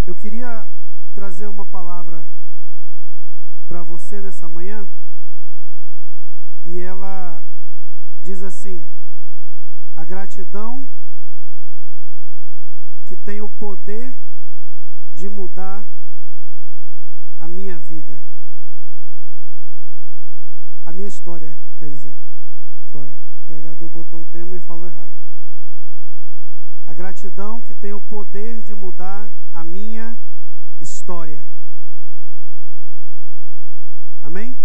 Eu queria trazer uma palavra para você nessa manhã, e ela diz assim: a gratidão que tem o poder de mudar a minha vida, a minha história, quer dizer. Sorry, o pregador botou o tema e falou errado. A gratidão que tem o poder de mudar a minha história. Amém?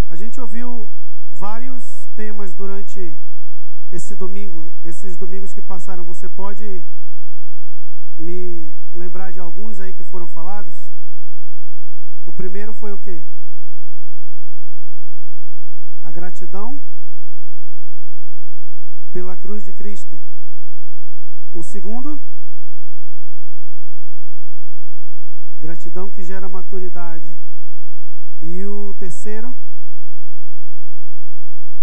A gente ouviu vários temas durante esses domingos que passaram. Você pode me lembrar de alguns aí que foram falados? O primeiro foi o quê? A gratidão pela cruz de Cristo. O segundo, gratidão que gera maturidade. E o terceiro,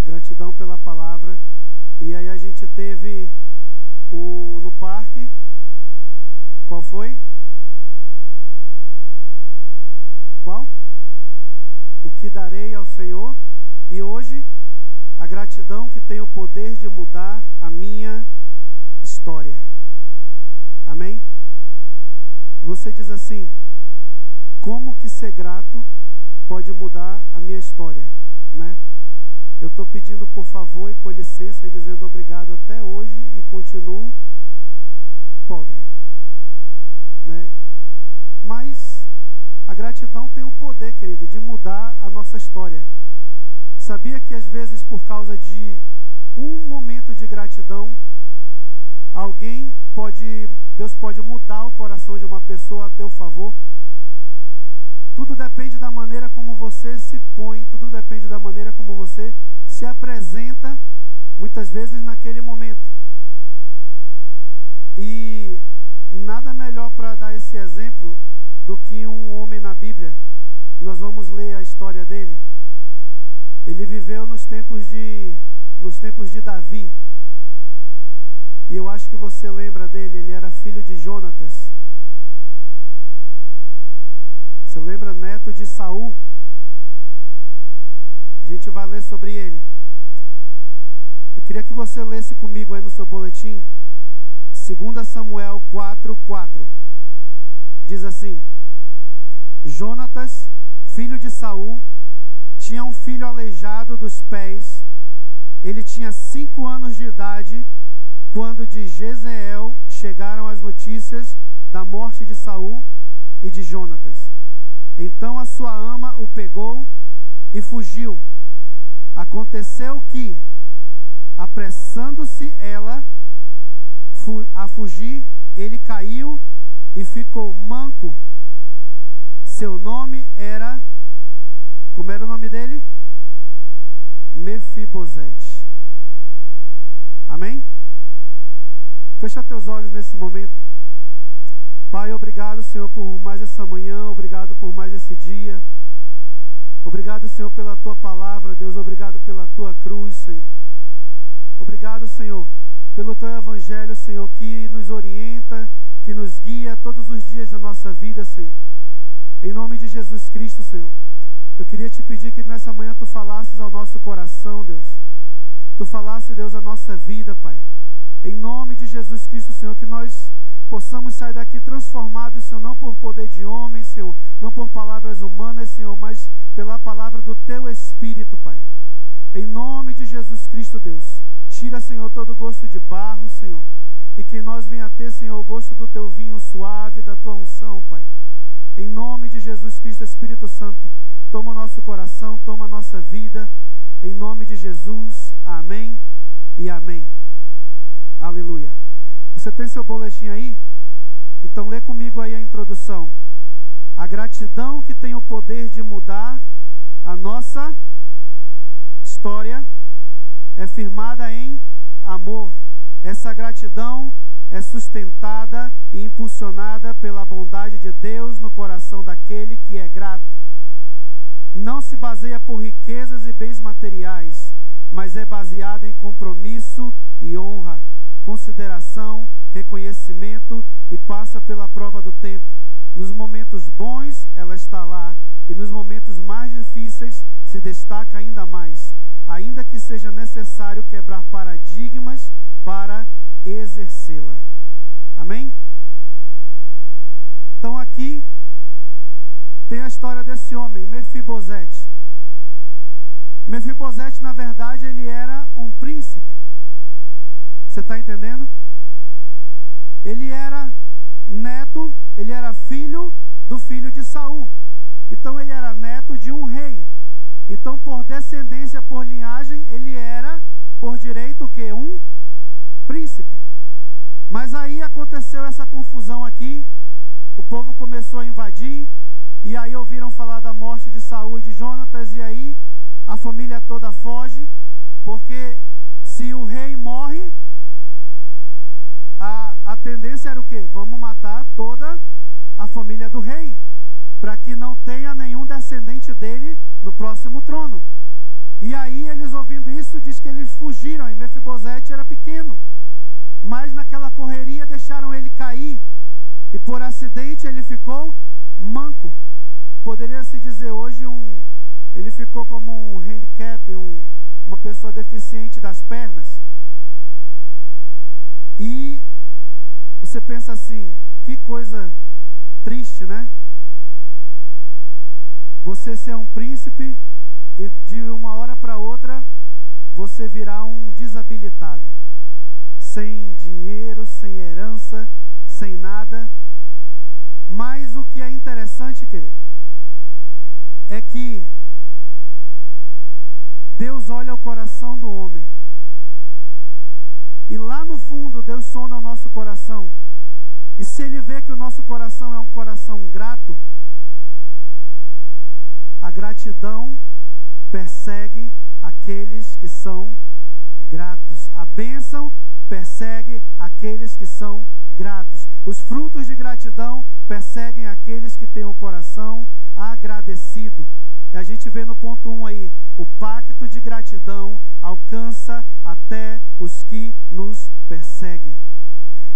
gratidão pela palavra. E aí a gente teve no parque, qual foi? Qual? O que darei ao Senhor. E hoje, a gratidão que tem o poder de mudar a minha história. Amém? Você diz assim: como que ser grato pode mudar a minha história, né? Eu estou pedindo por favor e com licença e dizendo obrigado até hoje e continuo pobre, né? Mas a gratidão tem o poder, querido, de mudar a nossa história. Sabia que às vezes por causa de um momento de gratidão, Deus pode mudar o coração de uma pessoa a teu favor? Tudo depende da maneira como você se põe, tudo depende da maneira como você se apresenta, muitas vezes naquele momento. E nada melhor para dar esse exemplo do que um homem na Bíblia. Nós vamos ler a história dele. Ele viveu nos tempos de Davi. E eu acho que você lembra dele. Ele era filho de Jonatas. Você lembra? Neto de Saul. A gente vai ler sobre ele. Eu queria que você lesse comigo aí no seu boletim 2 Samuel 4:4. Diz assim: Jonatas, filho de Saul, tinha um filho aleijado dos pés. Ele tinha 5 anos de idade quando de Jezreel chegaram as notícias da morte de Saul e de Jonatas. Então a sua ama o pegou e fugiu. Aconteceu que, apressando-se ela a fugir, ele caiu e ficou manco. Seu nome era... Como era o nome dele? Mefibosete. Amém? Fecha teus olhos nesse momento. Pai, obrigado, Senhor, por mais essa manhã. Obrigado por mais esse dia. Obrigado, Senhor, pela Tua palavra, Deus. Obrigado pela Tua cruz, Senhor. Obrigado, Senhor, pelo Teu evangelho, Senhor, que nos orienta, que nos guia todos os dias da nossa vida, Senhor. Em nome de Jesus Cristo, Senhor, eu queria te pedir que nessa manhã Tu falasses ao nosso coração, Deus. Tu falasse, Deus, a nossa vida, Pai. Em nome de Jesus Cristo, Senhor, que nós possamos sair daqui transformados, Senhor, não por poder de homem, Senhor, não por palavras humanas, Senhor, mas pela palavra do Teu Espírito, Pai. Em nome de Jesus Cristo, Deus, tira, Senhor, todo gosto de barro, Senhor, e que nós venha ter, Senhor, o gosto do Teu vinho suave, da Tua unção, Pai. Em nome de Jesus Cristo, Espírito Santo, toma o nosso coração, toma a nossa vida, em nome de Jesus, amém e amém. Aleluia. Você tem seu boletim aí? Então lê comigo aí a introdução. A gratidão que tem o poder de mudar a nossa história é firmada em amor. Essa gratidão é sustentada e impulsionada pela bondade de Deus no coração daquele que é grato. Não se baseia por riquezas e bens materiais, mas é baseada em compromisso e honra. consideração, reconhecimento e passa pela prova do tempo. Nos momentos bons, ela está lá, e nos momentos mais difíceis se destaca ainda mais, ainda que seja necessário quebrar paradigmas para exercê-la. Amém? Então aqui tem a história desse homem, Mefibosete. Mefibosete, na verdade, ele era um príncipe. Você está entendendo? Ele era neto, ele era filho do filho de Saul. Então ele era neto de um rei. Então, por descendência, por linhagem, ele era, por direito, o quê? Um príncipe. Mas aí aconteceu essa confusão aqui. O povo começou a invadir. E aí ouviram falar da morte de Saul e de Jonatas. E aí a família toda foge. Porque se o rei morre, a tendência era o quê? Vamos matar toda a família do rei, para que não tenha nenhum descendente dele no próximo trono. E aí eles, ouvindo isso, diz que eles fugiram, e Mefibosete era pequeno, mas naquela correria deixaram ele cair, e por acidente ele ficou manco. Poderia se dizer hoje ele ficou como um handicap, uma pessoa deficiente das pernas. E você pensa assim, que coisa triste, né? Você ser um príncipe e de uma hora para outra você virar um desabilitado, sem dinheiro, sem herança, sem nada. Mas o que é interessante, querido, é que Deus olha o coração do homem. E lá no fundo Deus sonda o nosso coração. E se Ele vê que o nosso coração é um coração grato, a gratidão persegue aqueles que são gratos. A bênção persegue aqueles que são gratos. Os frutos de gratidão perseguem aqueles que têm o coração agradecido. E a gente vê no ponto 1 aí, o pacto de gratidão alcança até os que nos perseguem.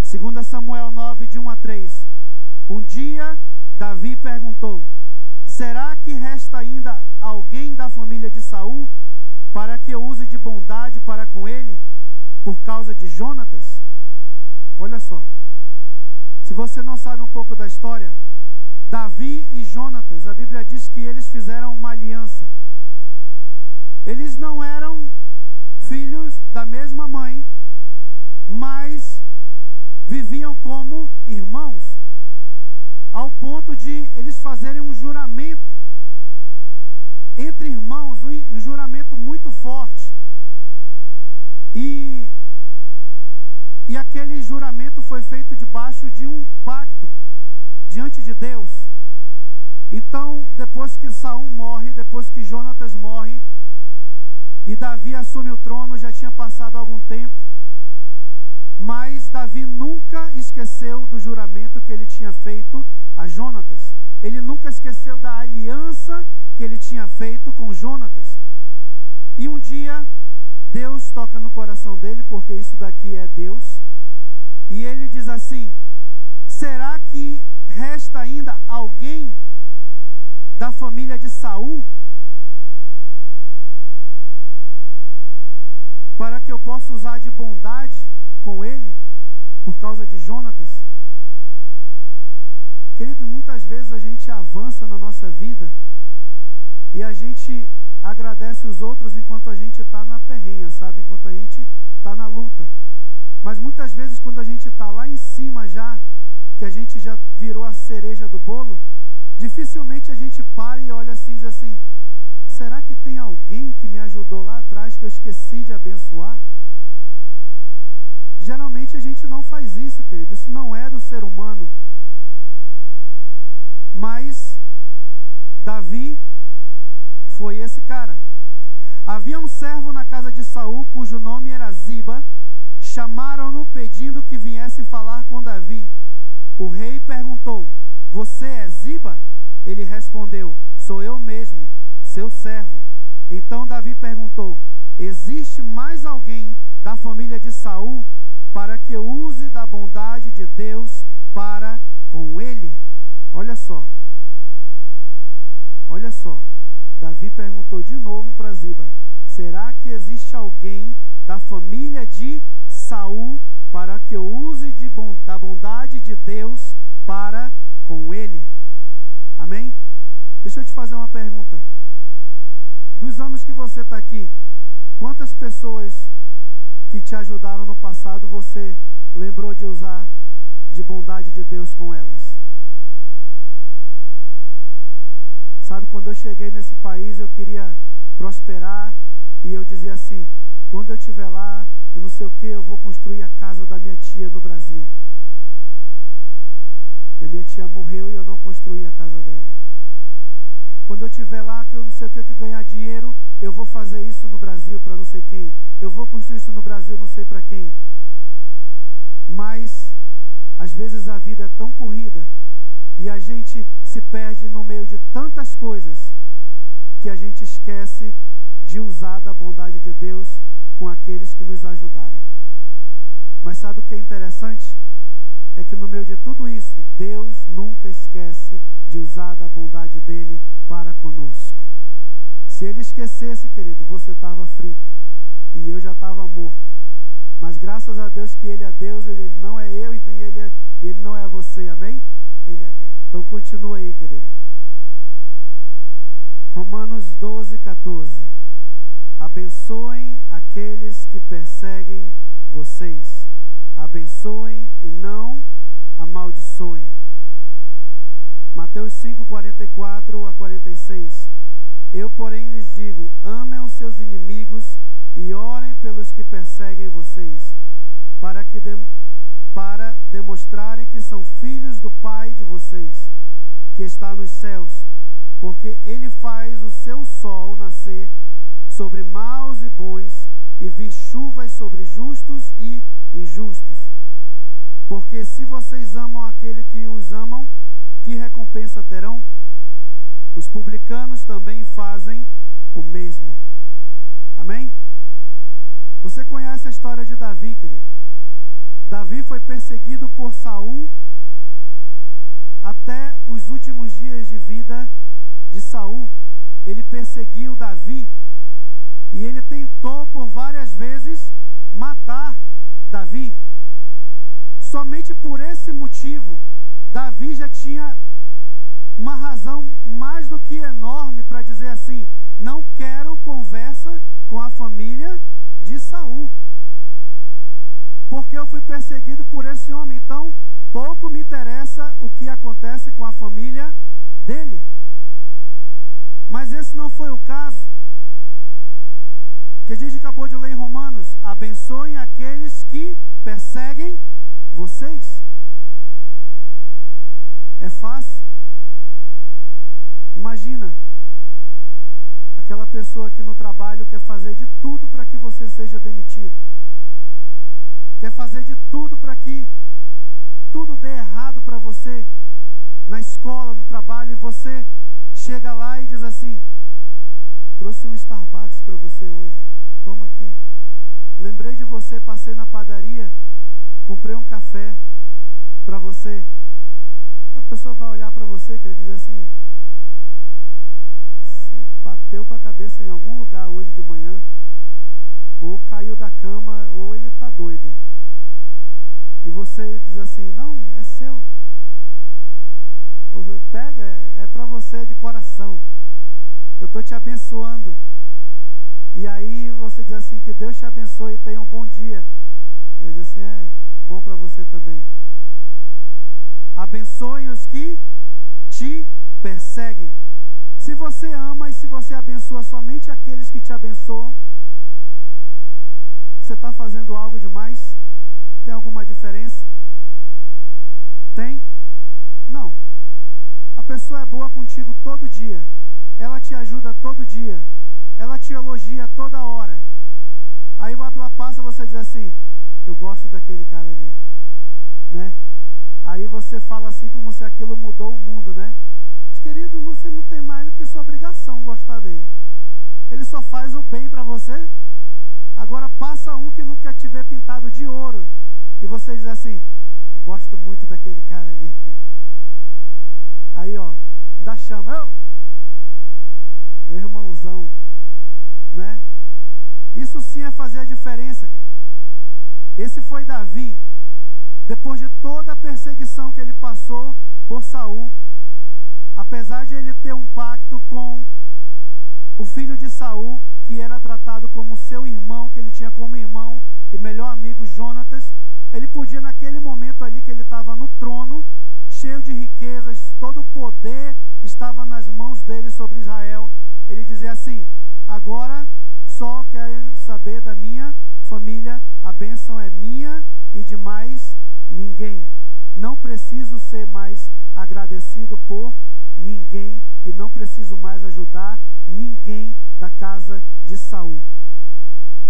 2 Samuel 9, de 1 a 3. Um dia, Davi perguntou: será que resta ainda alguém da família de Saul, para que eu use de bondade para com ele, por causa de Jonatas? Olha só. Se você não sabe um pouco da história, Davi e Jonatas, a Bíblia diz que eles fizeram uma aliança. Eles não eram filhos da mesma mãe, mas viviam como irmãos, ao ponto de eles fazerem um juramento entre irmãos, um juramento muito forte. E aquele juramento foi feito debaixo de um pacto diante de Deus. Então, depois que Saul morre, depois que Jonatas morre, e Davi assume o trono, já tinha passado algum tempo, mas Davi nunca esqueceu do juramento que ele tinha feito a Jonatas. Ele nunca esqueceu da aliança que ele tinha feito com Jonatas. E um dia, Deus toca no coração dele, porque isso daqui é Deus, e ele diz assim: será que resta ainda alguém da família de Saul, para que eu possa usar de bondade com ele, por causa de Jonatas? Querido, muitas vezes a gente avança na nossa vida e a gente agradece os outros enquanto a gente está na perrenha, sabe? Enquanto a gente está na luta. Mas muitas vezes quando a gente está lá em cima já, que a gente já virou a cereja do bolo, dificilmente a gente para e olha assim e diz assim: será que tem alguém que me ajudou lá atrás que eu esqueci de abençoar? Geralmente a gente não faz isso, querido. Isso não é do ser humano. Mas Davi foi esse cara. Havia um servo na casa de Saul, cujo nome era Ziba. Chamaram-no pedindo que viesse falar com Davi. O rei perguntou: você é Ziba? Ele respondeu: sou eu mesmo, seu servo. Então Davi perguntou: existe mais alguém da família de Saul, para que eu use da bondade de Deus para com ele. Olha só. Olha só. Davi perguntou de novo para Ziba: será que existe alguém da família de Saul para que eu use da bondade de Deus para com ele? Amém? Deixa eu te fazer uma pergunta. Dos anos que você está aqui, quantas pessoas que te ajudaram no passado você lembrou de usar de bondade de Deus com elas? Sabe, quando eu cheguei nesse país, eu queria prosperar e eu dizia assim: quando eu estiver lá, eu não sei o que, eu vou construir a casa da minha tia no Brasil. E a minha tia morreu e eu não construí a casa dela. Quando eu estiver lá, que eu não sei o que ganhar dinheiro, eu vou fazer isso no Brasil para não sei quem. Eu vou construir isso no Brasil, não sei para quem. Mas, às vezes a vida é tão corrida e a gente se perde no meio de tantas coisas que a gente esquece de usar da bondade de Deus com aqueles que nos ajudaram. Mas sabe o que é interessante? É que no meio de tudo isso, Deus nunca esquece de usar da bondade dele para conosco. Se ele esquecesse, querido, você estava frito e eu já estava morto. Mas graças a Deus que ele é Deus, ele não é eu e nem ele não é você, amém? Ele é Deus. Então continua aí, querido. Romanos 12:14. Abençoem aqueles que perseguem vocês. Abençoem e não amaldiçoem. Mateus 5:44-46. Eu, porém, lhes digo: amem os seus inimigos e orem pelos que perseguem vocês, para demonstrarem que são filhos do Pai de vocês, que está nos céus, porque ele faz o seu sol nascer sobre maus e bons e vir chuvas sobre justos e injustos. Porque se vocês amam aquele que os amam, que recompensa terão? Os publicanos também fazem o mesmo. Amém? Você conhece a história de Davi, querido? Davi foi perseguido por Saul até os últimos dias de vida de Saul. Ele perseguiu Davi e ele tentou por várias vezes matar Davi. Somente por esse motivo, Davi já tinha uma razão mais do que enorme para dizer assim: não quero conversa com a família de Saul, porque eu fui perseguido por esse homem, então pouco me interessa o que acontece com a família dele. Mas esse não foi o caso que a gente acabou de ler em Romanos: abençoem aqueles que perseguem vocês. É fácil. Imagina aquela pessoa que no trabalho quer fazer de tudo para que você seja demitido, quer fazer de tudo para que tudo dê errado para você na escola, no trabalho, e você chega lá e diz assim: trouxe um Starbucks para você hoje, toma aqui. Lembrei de você, passei na padaria, comprei um café para você. A pessoa vai olhar para você e quer dizer assim: você bateu com a cabeça em algum lugar hoje de manhã, ou caiu da cama, ou ele está doido. E você diz assim: não, é seu. Pega, é para você de coração. Eu estou te abençoando. E aí você diz assim: que Deus te abençoe e tenha um bom dia. Ele diz assim: é bom para você também. Abençoem os que te perseguem. Se você ama e se você abençoa somente aqueles que te abençoam, você está fazendo algo demais? Tem alguma diferença? Tem? Não. A pessoa é boa contigo todo dia. Ela te ajuda todo dia. Ela te elogia toda hora. Aí ela passa, você diz assim: eu gosto daquele cara ali, né? Aí você fala assim como se aquilo mudou o mundo, né? Querido, você não tem mais do que sua obrigação gostar dele. Ele só faz o bem para você. Agora passa um que não quer te ver pintado de ouro e você diz assim, eu gosto muito daquele cara ali. Aí, ó, ainda chama, meu irmãozão, né? Isso sim é fazer a diferença. Esse foi Davi, depois de toda a perseguição que ele passou por Saul, apesar de ele ter um pacto com o filho de Saul, que era tratado como seu irmão, que ele tinha como irmão e melhor amigo, Jonatas, ele podia naquele momento ali que ele estava no trono, cheio de riquezas, todo o poder estava nas mãos dele sobre Israel, ele dizia assim, agora só quero saber da minha família, a bênção é minha e de mais ninguém. Não preciso ser mais agradecido por ninguém e não preciso mais ajudar ninguém da casa de Saul.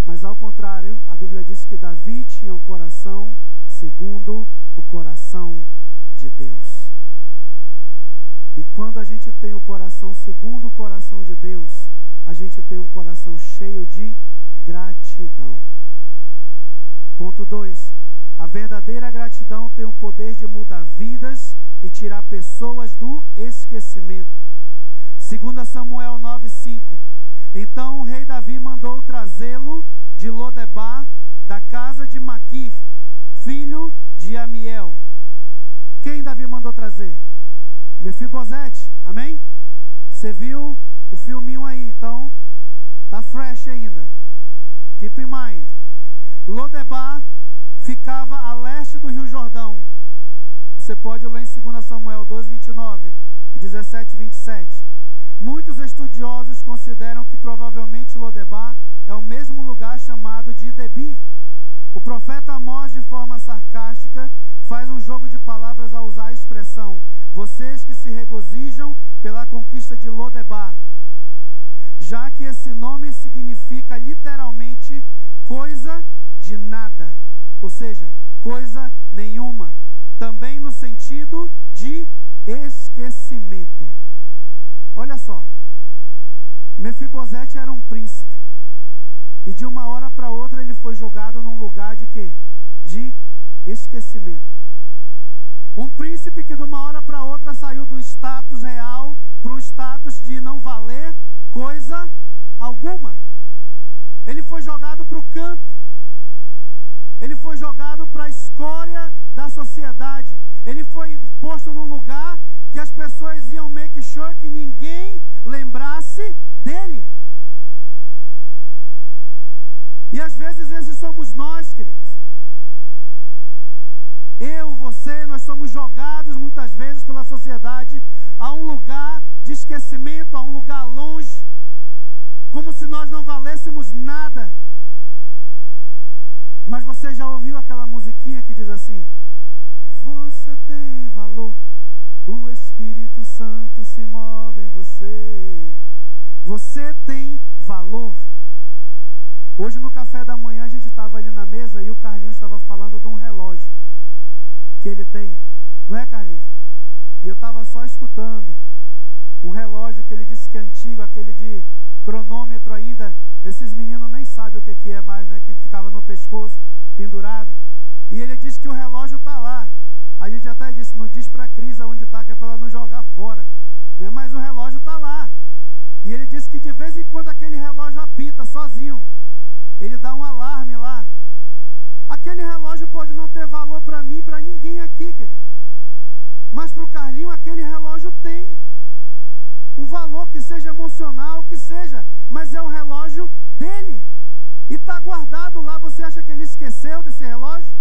Mas ao contrário, a Bíblia diz que Davi tinha um coração segundo o coração de Deus. E quando a gente tem o coração segundo o coração de Deus, a gente tem um coração cheio de gratidão. Ponto 2. A verdadeira gratidão tem o poder de mudar vidas e tirar pessoas do esquecimento. 2 Samuel 9:5. Então o rei Davi mandou trazê-lo de Lodebar, da casa de Maquir, filho de Amiel. Quem Davi mandou trazer? Mefibosete, amém? Você viu o filminho aí, então tá fresh ainda. Keep in mind. Lodebar ficava a leste do Rio Jordão. Você pode ler em 2 Samuel 2:29 e 17:27. Muitos estudiosos consideram que provavelmente Lodebar é o mesmo lugar chamado de Debir. O profeta Amós, de forma sarcástica, faz um jogo de palavras ao usar a expressão vocês que se regozijam pela conquista de Lodebar, já que esse nome significa literalmente coisa de nada, ou seja, coisa nenhuma, também no sentido de esquecimento. Olha só, Mefibosete era um príncipe, e de uma hora para outra ele foi jogado num lugar de quê? De esquecimento. Um príncipe que de uma hora para outra saiu do status real para um status de não valer coisa alguma. Ele foi jogado para o canto. Ele foi jogado para a escória da sociedade. Ele foi posto num lugar que as pessoas iam make sure que ninguém lembrasse dele. E às vezes esses somos nós, queridos. Eu, você, nós somos jogados muitas vezes pela sociedade a um lugar de esquecimento, a um lugar longe, como se nós não valêssemos nada. Mas você já ouviu aquela musiquinha que diz assim: você tem valor, o Espírito Santo se move em você. Você tem valor. Hoje no café da manhã a gente estava ali na mesa e o Carlinhos estava falando de um relógio que ele tem, não é, Carlinhos? E eu estava só escutando. Um relógio que ele disse que é antigo, aquele de cronômetro ainda, esses meninos nem sabem o que é mais, né? Que ficava no pescoço, pendurado. E ele disse que o relógio está lá. A gente até disse, não diz para a Cris onde está, que é para ela não jogar fora, né? Mas o relógio está lá. E ele disse que de vez em quando aquele relógio apita sozinho. Ele dá um alarme lá. Aquele relógio pode não ter valor para mim, para ninguém aqui, querido. Mas para o Carlinho, aquele relógio tem um valor, que seja emocional, que seja, mas é o relógio dele. E está guardado lá. Você acha que ele esqueceu desse relógio?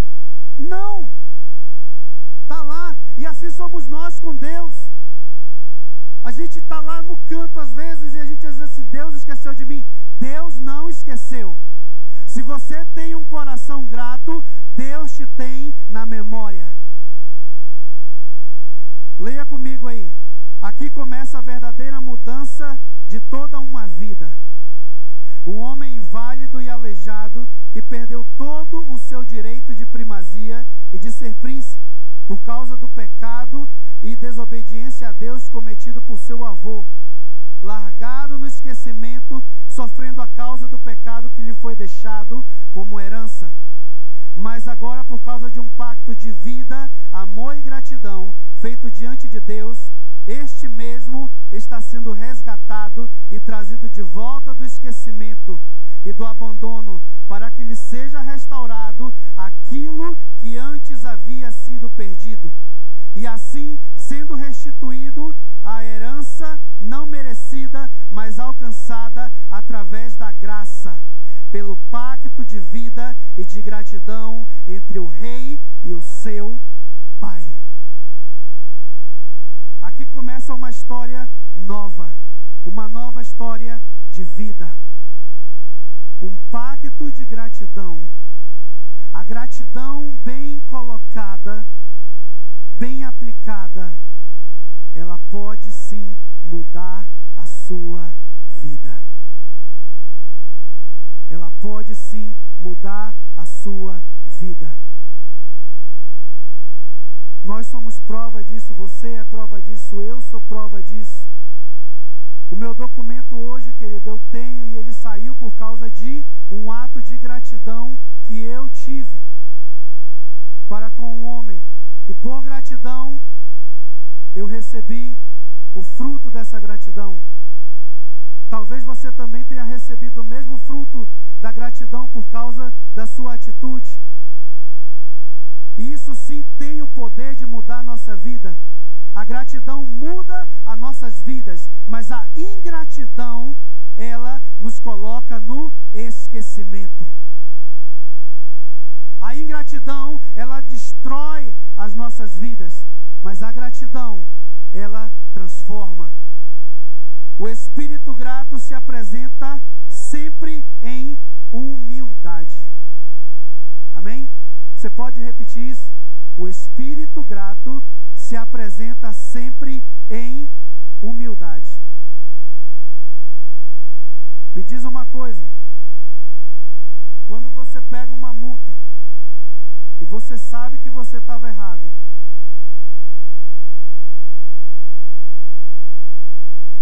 Não. Está lá. E assim somos nós com Deus. A gente está lá no canto às vezes e a gente diz assim: Deus esqueceu de mim. Deus não esqueceu. Se você tem um coração grato, Deus te tem na memória. Leia comigo aí. Aqui começa a verdadeira mudança de toda uma vida. Um homem inválido e aleijado que perdeu todo o seu direito de primazia e de ser príncipe por causa do pecado e desobediência a Deus cometido por seu avô. Largado no esquecimento, sofrendo a causa do pecado que lhe foi deixado como herança. mas agora, por causa de um pacto de vida, amor e gratidão feito diante de Deus, este mesmo está sendo resgatado e trazido de volta do esquecimento e do abandono, para que lhe seja restaurado aquilo que antes havia sido perdido. E assim, sendo restituído a herança não merecida, mas alcançada através da graça, pelo pacto de vida e de gratidão entre o rei e o seu pai. Aqui começa uma história nova, uma nova história de vida. Um pacto de gratidão. A gratidão bem colocada, bem aplicada, ela pode sim mudar a sua vida. Ela pode sim mudar a sua vida. Nós somos prova disso, você é prova disso, eu sou prova disso. O meu documento hoje, querido, eu tenho, e ele saiu por causa de um ato de gratidão que eu tive para com o homem. E por gratidão, eu recebi o fruto dessa gratidão. Talvez você também tenha recebido o mesmo fruto da gratidão por causa da sua atitude. E isso sim tem o poder de mudar a nossa vida. A gratidão muda as nossas vidas, mas a ingratidão, ela nos coloca no esquecimento. A ingratidão, ela destrói as nossas vidas, mas a gratidão, ela transforma. O espírito grato se apresenta sempre em humildade. Amém? Você pode repetir isso? O espírito grato se apresenta sempre em humildade. Me diz uma coisa. Quando você pega uma multa e você sabe que você estava errado,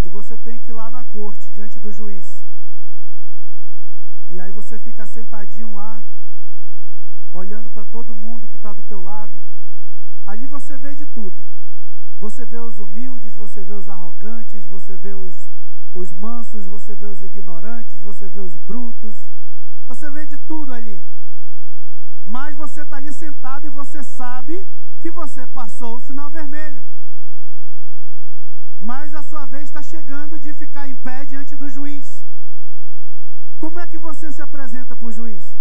e você tem que ir lá na corte, diante do juiz, e aí você fica sentadinho lá, olhando para todo mundo que está do teu lado, ali você vê de tudo. Você vê os humildes, você vê os arrogantes, você vê os mansos, você vê os ignorantes, você vê os brutos, você vê de tudo ali. Mas você está ali sentado e você sabe que você passou o sinal vermelho. Mas a sua vez está chegando de ficar em pé diante do juiz. Como é que você se apresenta para o juiz?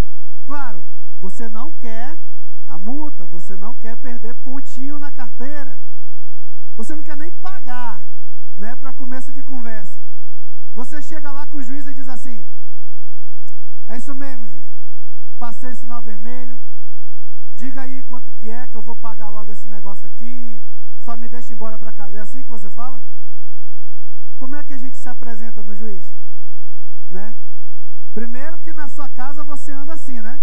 Claro, você não quer a multa, você não quer perder pontinho na carteira. Você não quer nem pagar, né, para começo de conversa. Você chega lá com o juiz e diz assim: é isso mesmo, juiz, passei o sinal vermelho, diga aí quanto que eu vou pagar logo esse negócio aqui, só me deixa embora para casa. É assim que você fala? Como é que a gente se apresenta no juiz? Né? Primeiro que na sua casa você anda assim, né?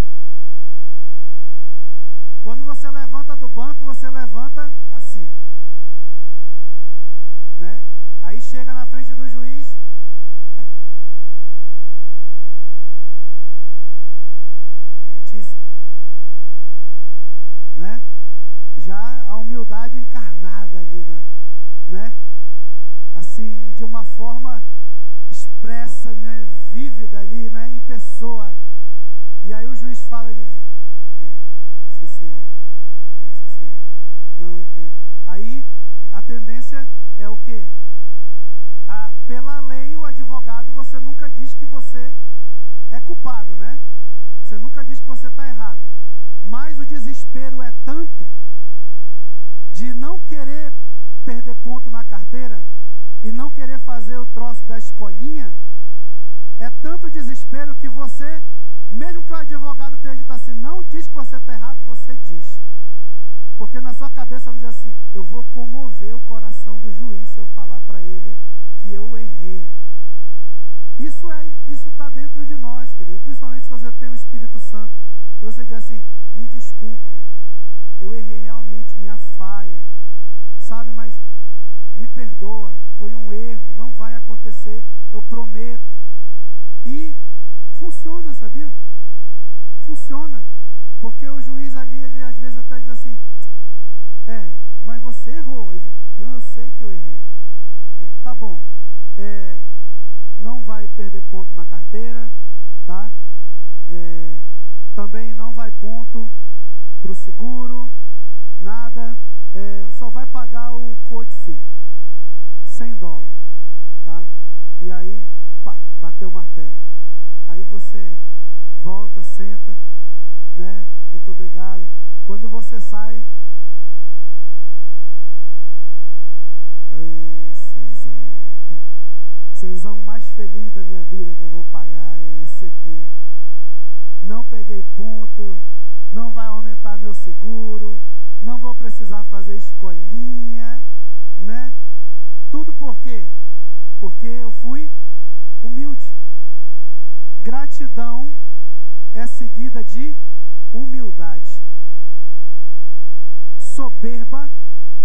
Quando você levanta do banco, você levanta assim. Né? Aí chega na frente do juiz. Meritíssimo. Né? Já a humildade encarnada ali, né? Assim, de uma forma expressa, né? Vívida ali, né? Em pessoa. E aí o juiz fala e diz: sim, senhor. Sim, senhor. Não, entendo. Aí a tendência é o quê? Pela lei, o advogado, você nunca diz que você é culpado, né? Você nunca diz que você está errado. Mas o desespero é tanto de não querer perder ponto na carteira e não querer fazer o troço da escolinha. É tanto desespero que você, mesmo que o advogado tenha dito assim, não diz que você está errado, você diz. Porque na sua cabeça vai dizer assim: eu vou comover o coração do juiz se eu falar para ele que eu errei. Isso está dentro de nós, querido. Principalmente se você tem o Espírito Santo. E você diz assim: me desculpa, meu Deus, eu errei realmente, minha falha. Sabe, mas me perdoa, foi um erro, não vai acontecer, eu prometo. E funciona, sabia? Funciona. Porque o juiz ali, ele às vezes até diz assim, mas você errou. Não, eu sei que eu errei. Tá bom. Não vai perder ponto na carteira, tá? Também não vai ponto para o seguro, nada. Só vai pagar o court fee, $100, tá? E aí, pá, bateu o martelo. Aí você volta, senta, né? Muito obrigado. Quando você sai, Cenzão mais feliz da minha vida que eu vou pagar é esse aqui. Não peguei ponto, não vai aumentar meu seguro, não vou precisar fazer escolinha, né? Tudo por quê? Porque eu fui humilde. Gratidão é seguida de humildade. Soberba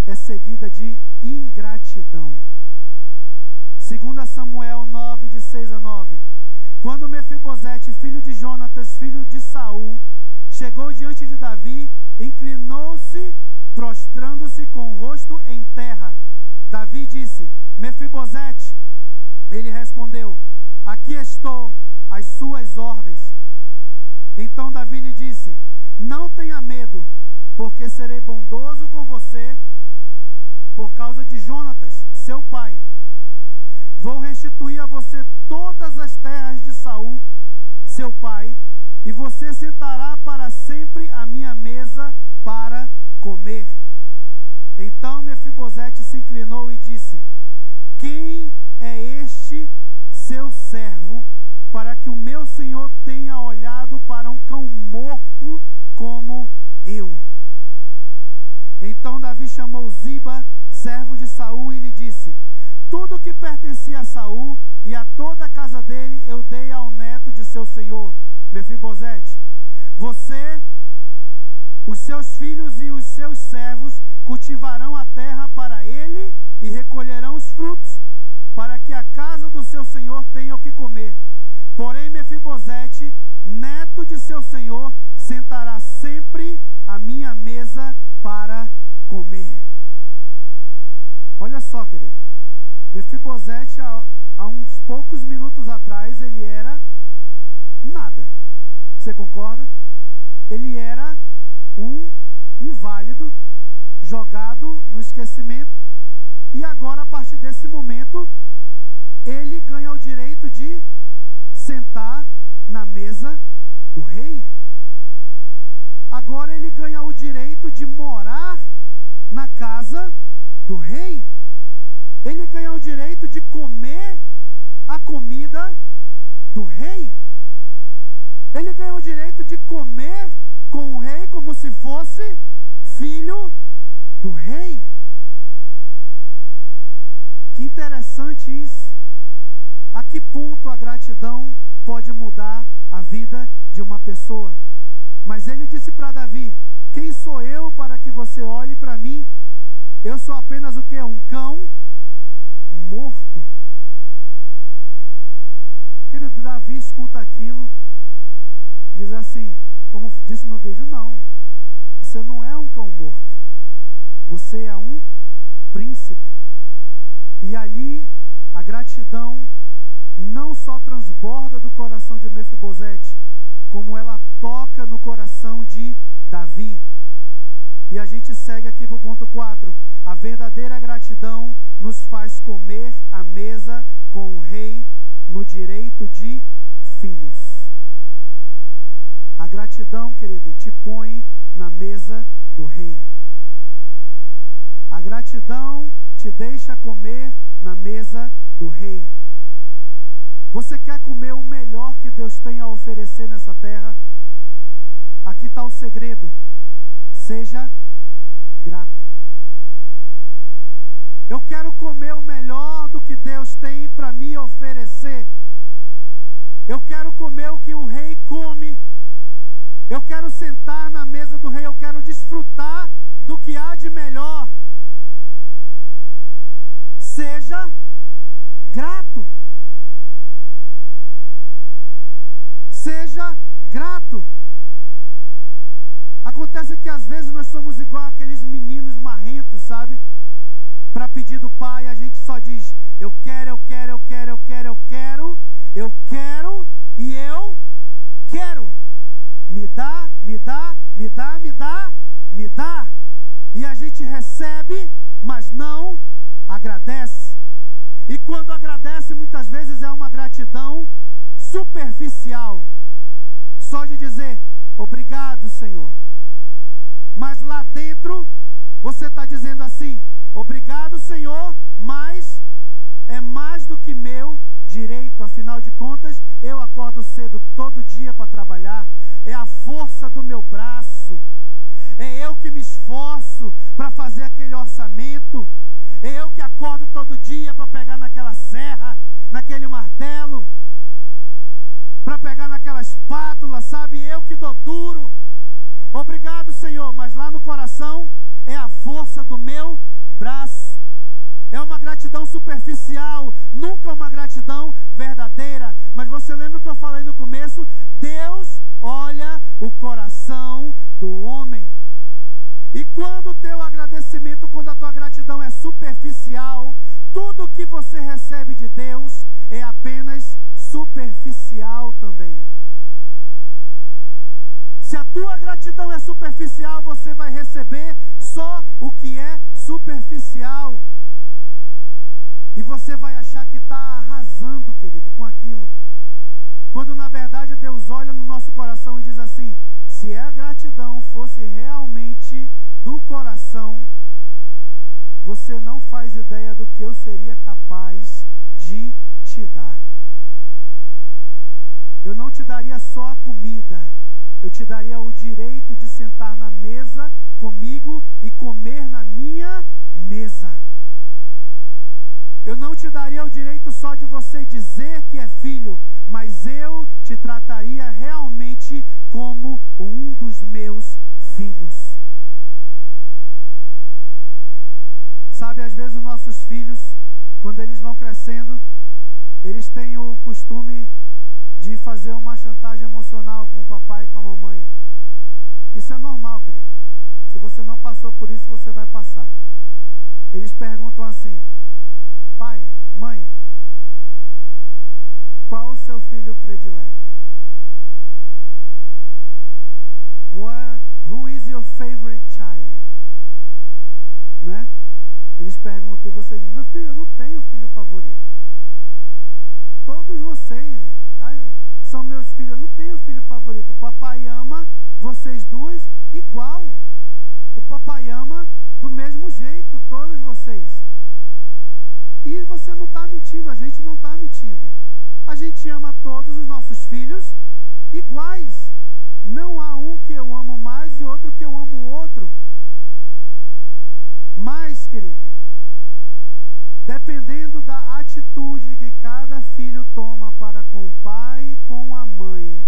é seguida de ingratidão. 2 Samuel 9, de 6 a 9. Quando Mefibosete, filho de Jonatas, filho de Saul, chegou diante de Davi, inclinou-se, prostrando-se com o rosto em terra. Davi disse: Mefibosete. Ele respondeu: aqui estou, às suas ordens. Então Davi lhe disse: não tenha medo, porque serei bondoso com você por causa de Jonatas, seu pai. Vou restituir a você todas as terras de Saul, seu pai, e você sentará para sempre à minha mesa para comer. Então Mefibosete se inclinou e disse: quem é este seu servo, para que o meu senhor tenha olhado para um cão morto como eu? Então Davi chamou Ziba, servo de Saul, e lhe disse: tudo que pertencia a Saul e a toda a casa dele eu dei ao neto de seu senhor, Mefibosete. Você, os seus filhos e os seus servos cultivarão a terra para ele e recolherão os frutos, para que a casa do seu senhor tenha o que comer. Porém, Mefibosete, neto de seu senhor, sentará sempre à minha mesa para comer. Olha só, querido. Mefibosete, há uns poucos minutos atrás, ele era nada. Você concorda? Ele era um inválido, jogado no esquecimento. E agora, a partir desse momento, ele ganha o direito de sentar na mesa do rei. Agora ele ganha o direito de morar na casa do rei. Ele ganha o direito de comer a comida do rei. Ele ganha o direito de comer com o rei como se fosse filho do rei. Que interessante isso. A que ponto a gratidão pode mudar a vida de uma pessoa? Mas ele disse para Davi: quem sou eu para que você olhe para mim? Eu sou apenas o quê? Um cão morto. Querido, Davi escuta aquilo, diz assim, como disse no vídeo: não, você não é um cão morto, você é um príncipe. E ali a gratidão não só transborda do coração de Mefibosete, como ela toca no coração de Davi. E a gente segue aqui para o ponto 4. A verdadeira gratidão nos faz comer à mesa com o rei no direito de filhos. A gratidão, querido, te põe na mesa do rei. A gratidão te deixa comer na mesa do rei. Você quer comer o melhor que Deus tem a oferecer nessa terra? Aqui está o segredo. Seja grato. Eu quero comer o melhor do que Deus tem para me oferecer. Eu quero comer o que o rei come. Eu quero sentar na mesa do rei. Eu quero desfrutar do que há de melhor. Seja grato. Seja grato. Acontece que às vezes nós somos igual aqueles meninos marrentos, sabe? Para pedir do pai, a gente só diz: eu quero, eu quero, eu quero, eu quero, eu quero, eu quero e eu quero. Me dá, me dá, me dá, me dá, me dá. E a gente recebe, mas não agradece. E quando agradece, muitas vezes é uma gratidão superficial. Só de dizer: obrigado, Senhor. Mas lá dentro, você está dizendo assim: obrigado, Senhor, mas é mais do que meu direito. Afinal de contas, eu acordo cedo todo dia para trabalhar. É a força do meu braço. É eu que me esforço para fazer aquele orçamento. É eu que acordo todo dia para pegar naquela serra, naquele martelo, para pegar naquela espátula, sabe? Eu que dou duro. Obrigado, Senhor, mas lá no coração é a força do meu braço. É uma gratidão superficial, nunca uma gratidão verdadeira. Mas você lembra o que eu falei no começo? Deus olha o coração do homem. E quando o teu agradecimento, quando a tua gratidão é superficial, tudo que você recebe de Deus é apenas superficial também. Se a tua gratidão é superficial, você vai receber só o que é superficial. E você vai achar que está arrasando, querido, com aquilo. Quando na verdade Deus olha no nosso coração e diz assim: se a gratidão fosse realmente do coração, você não faz ideia do que eu seria capaz de te dar. Eu não te daria só a comida, eu te daria o direito de sentar na mesa comigo e comer na minha mesa. Eu não te daria o direito só de você dizer que é filho, mas eu te trataria realmente como um dos meus filhos. Sabe, às vezes os nossos filhos, quando eles vão crescendo, eles têm o costume de fazer uma chantagem emocional com o papai e com a mamãe. Isso é normal, querido. Se você não passou por isso, você vai passar. Eles perguntam assim: pai, mãe, qual o seu filho predileto? Who is your favorite child? Né? Eles perguntam e você diz: meu filho, eu não tenho filho favorito. Todos vocês são meus filhos, eu não tenho filho favorito. O papai ama vocês duas igual. O papai ama do mesmo jeito, todos vocês. E você não está mentindo, a gente não está mentindo. A gente ama todos os nossos filhos iguais. Não há um que eu amo mais e outro que eu amo o outro. Mas, querido, dependendo da atitude que cada filho toma para com o pai e com a mãe,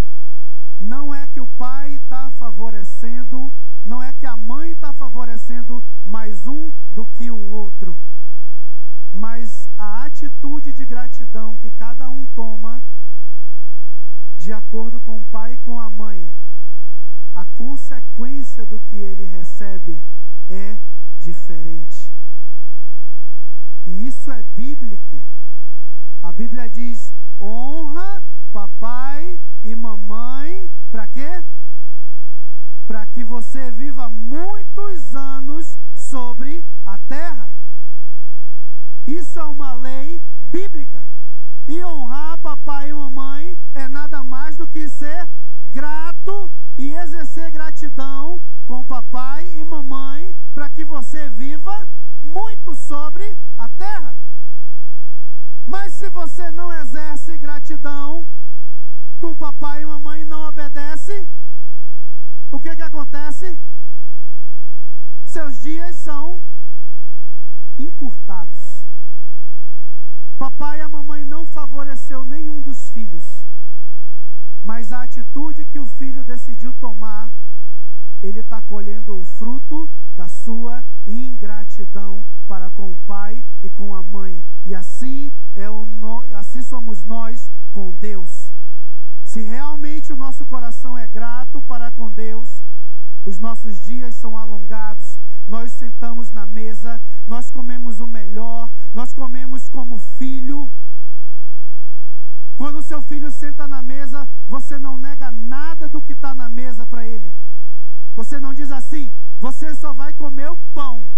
não é que o pai está favorecendo, não é que a mãe está favorecendo mais um do que o outro. Mas a atitude de gratidão que cada um toma, de acordo com o pai e com a mãe, a consequência do que ele recebe é diferente. E isso é bíblico. A Bíblia diz: honra papai e mamãe, para quê? Para que você viva muitos anos sobre a terra. Isso é uma lei bíblica. E honrar papai e mamãe é nada mais do que ser grato e exercer gratidão com papai e mamãe para que você viva muito sobre a terra. Mas se você não exerce gratidão com papai e mamãe e não obedece, o que acontece? Seus dias são encurtados. Papai e a mamãe não favoreceu nenhum dos filhos, mas a atitude que o filho decidiu tomar, ele está colhendo o fruto da sua ingratidão para com o pai e com a mãe. E assim assim somos nós com Deus. Se realmente o nosso coração é grato para com Deus, os nossos dias são alongados, nós sentamos na mesa, nós comemos o melhor, nós comemos como filho. Quando o seu filho senta na mesa, você não nega nada do que está na mesa para ele. Você não diz assim, você só vai comer o pão,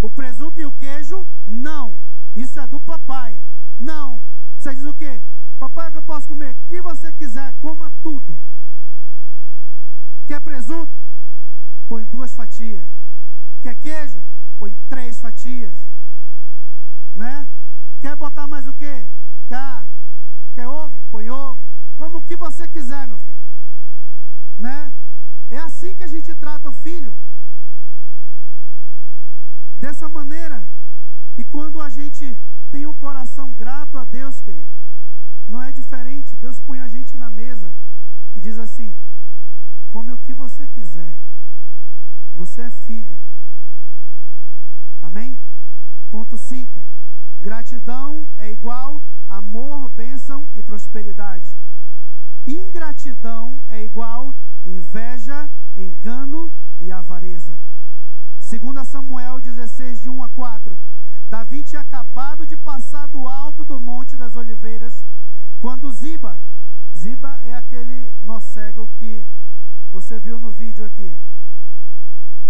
o presunto e o queijo, não. Isso é do papai. Não. Você diz o quê? Papai, é que eu posso comer? O que você quiser, coma tudo. Quer presunto? Põe 2 fatias. Quer queijo? Põe 3 fatias. Né? Quer botar mais o quê? Quer ovo? Põe ovo. Como o que você quiser, meu filho. Né? É assim que a gente trata o filho. Dessa maneira. E quando a gente tem um coração grato a Deus, querido, não é diferente. Deus põe a gente na mesa e diz assim, come o que você quiser. Você é filho. Amém? Ponto 5. Gratidão é igual a amor, bênção e prosperidade. Ingratidão é igual inveja, engano e avareza. 2 Samuel 16, de 1 a 4. Davi tinha acabado de passar do alto do Monte das Oliveiras, quando Ziba é aquele nó cego que você viu no vídeo aqui,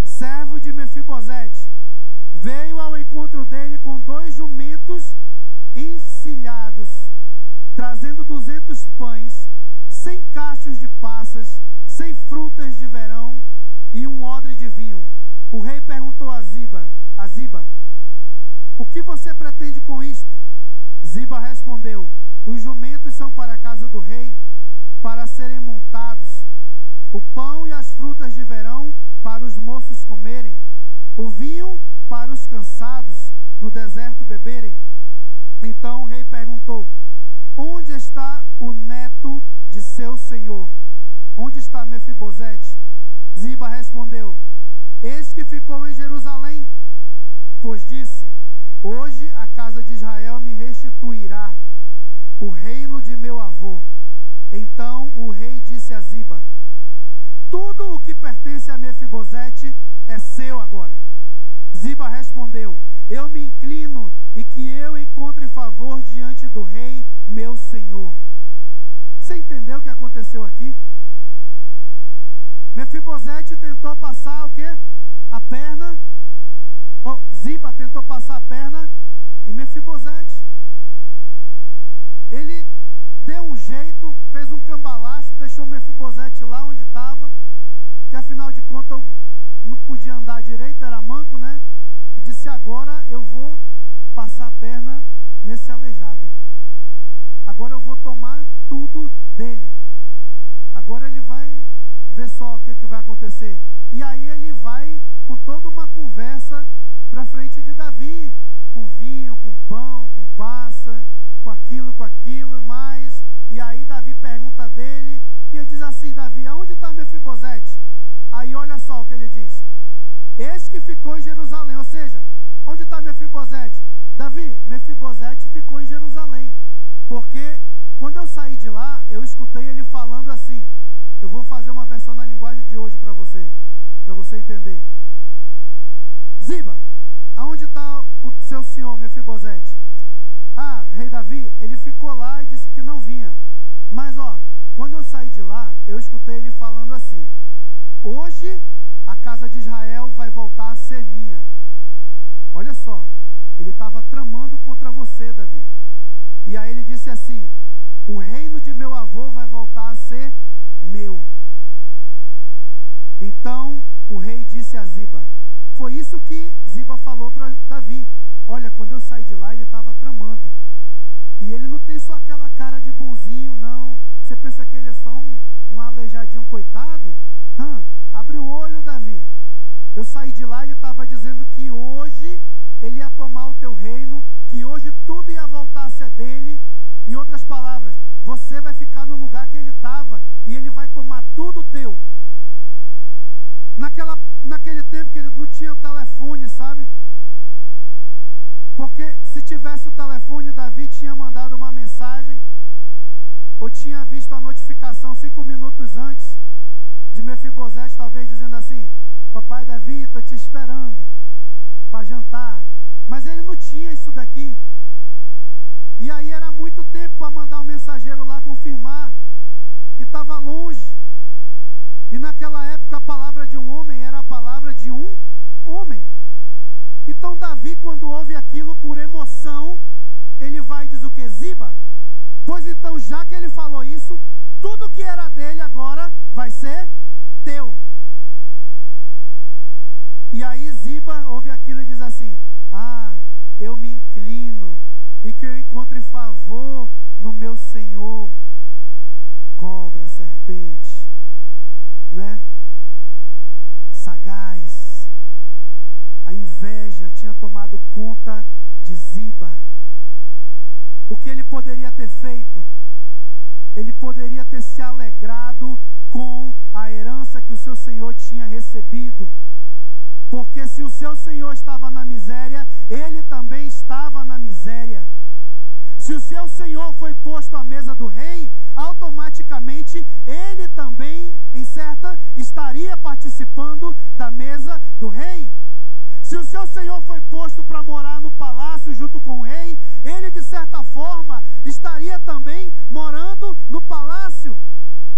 servo de Mefibosete, veio ao encontro dele com 2 jumentos encilhados, trazendo 200 pães, 100 cachos de passas, 100 frutas de verão e um odre de vinho. O rei perguntou a Ziba, o que você pretende com isto? Ziba respondeu, os jumentos são para a casa do rei, para serem montados, o pão e as frutas de verão para os moços comerem, o vinho para os cansados no deserto beberem. Então o rei perguntou, onde está o neto de seu senhor? Onde está Mefibosete? Ziba respondeu, eis que ficou em Jerusalém, pois disse, hoje a casa de Israel me restituirá o reino de meu avô. Então o rei disse a Ziba, tudo o que pertence a Mefibosete é seu agora. Ziba respondeu, eu me inclino e que eu encontre favor diante do rei, meu senhor. Você entendeu o que aconteceu aqui? Mefibosete tentou passar o quê? A perna. Ziba tentou passar a perna em Mefibosete. Ele deu um jeito, fez um cambalacho, deixou Mefibosete lá onde estava, que afinal de contas não podia andar direito, era manco, né? E disse, agora eu vou passar a perna nesse aleijado. Agora eu vou tomar tudo dele. Agora ele vai ver só o que vai acontecer. E aí ele vai com toda uma conversa para frente de Davi, com vinho, com pão, com passa, com aquilo e mais. E aí Davi pergunta dele, e ele diz assim, Davi, aonde está Mefibosete? Aí olha só o que ele diz, eis que ficou em Jerusalém, ou seja, onde está Mefibosete? Davi, Mefibosete ficou em Jerusalém, porque quando eu saí de lá, eu escutei ele falando assim, eu vou fazer uma versão na linguagem de hoje para você entender. Ziba, aonde está o seu senhor Mefibosete? Ah, rei Davi, ele ficou lá e disse que não vinha. Mas quando eu saí de lá, eu escutei ele falando assim, hoje a casa de Israel vai voltar a ser minha. Olha só, ele estava tramando contra você, Davi. E aí ele disse assim, o reino de meu avô vai voltar a ser meu. Então o rei disse a Ziba, foi isso que Ziba falou para Davi, olha, quando eu saí de lá ele estava tramando, e ele não tem só aquela cara de bonzinho, não. Você pensa que ele é só um aleijadinho coitado? Abre o olho, Davi. Eu saí de lá, ele estava dizendo que hoje ele ia tomar o teu reino, que hoje tudo ia voltar a ser dele. Em outras palavras, você vai ficar no lugar que ele estava e ele vai tomar tudo teu. Naquele tempo que ele não tinha o telefone, sabe? Porque se tivesse o telefone, Davi tinha mandado uma mensagem ou tinha visto a notificação 5 minutos antes de Mefibosete, talvez dizendo assim, papai Davi, estou te esperando para jantar. Mas ele não tinha isso daqui. E aí era muito tempo para mandar um mensageiro lá confirmar. E estava longe. E naquela época a palavra de um homem era a palavra de um homem. Então Davi, quando ouve aquilo por emoção, ele vai e diz o que? Ziba, pois então já que ele falou isso, tudo que era dele agora vai ser teu. E aí Ziba ouve aquilo e diz assim: ah, eu me inclino e que eu encontre favor no meu Senhor. Cobra, serpente, né? Sagaz. A inveja tinha tomado conta de Ziba. O que ele poderia ter feito? Ele poderia ter se alegrado com a herança que o seu senhor tinha recebido. Porque se o seu senhor estava na miséria, ele também estava na miséria. Se o seu senhor foi posto à mesa do rei, automaticamente ele também, em certa, estaria participando da mesa do rei. Se o seu senhor foi posto para morar no palácio junto com o rei, ele de certa forma estaria também morando no palácio.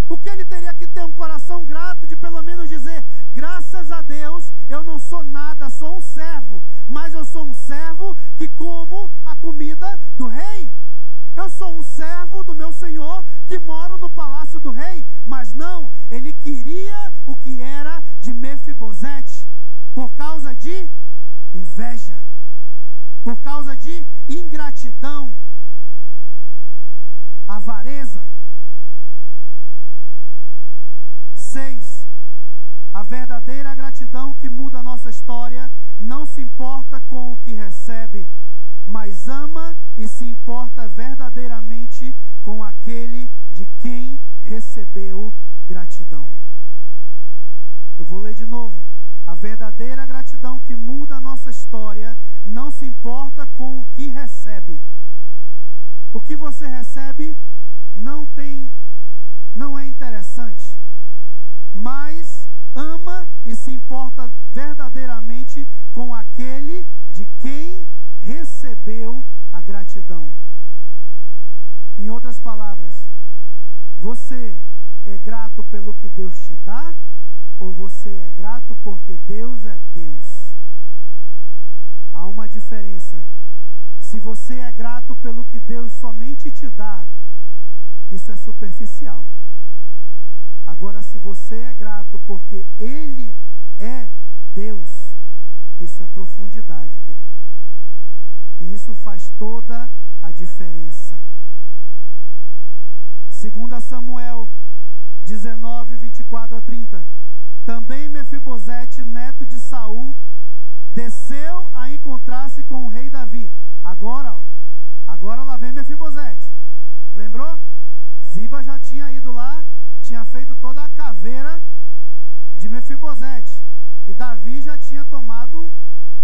O que ele teria que ter um coração grato de pelo menos dizer: graças a Deus eu não sou nada, sou um servo, mas eu sou um servo que como a comida do rei. Eu sou um servo do meu Senhor que moro no palácio do rei. Mas não, ele queria o que era de Mefibosete por causa de inveja, por causa de ingratidão, avareza. 6. A verdadeira gratidão que muda a nossa história não se importa com o que recebe, mas ama e se importa verdadeiramente com aquele de quem recebeu gratidão. Eu vou ler de novo. A verdadeira gratidão que muda a nossa história não se importa com o que recebe. O que você recebe não é interessante, mas ama e se importa verdadeiramente com aquele de quem recebeu a gratidão. Em outras palavras, você é grato pelo que Deus te dá ou você é grato porque Deus é Deus? Há uma diferença. Se você é grato pelo que Deus somente te dá, isso é superficial. Agora, se você é grato porque Ele é Deus, isso é profundidade, querido. E isso faz toda a diferença. 2 Samuel 19, 24 a 30. Também Mefibosete, neto de Saul, desceu a encontrar-se com o rei Davi. Agora lá vem Mefibosete. Lembrou? Ziba já tinha ido lá, tinha feito toda a caveira de Mefibosete. E Davi já tinha tomado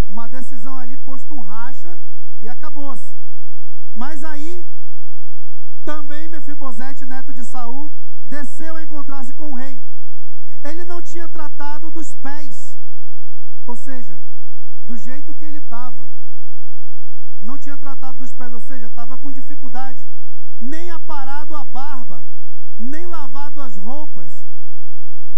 uma decisão ali, posto um racha e acabou-se. Mas aí, também Mefibosete, neto de Saul, desceu a encontrar-se com o rei. Ele não tinha tratado dos pés, ou seja, do jeito que ele estava. Não tinha tratado dos pés, ou seja, estava com dificuldade. Nem aparado a barba, nem lavado as roupas,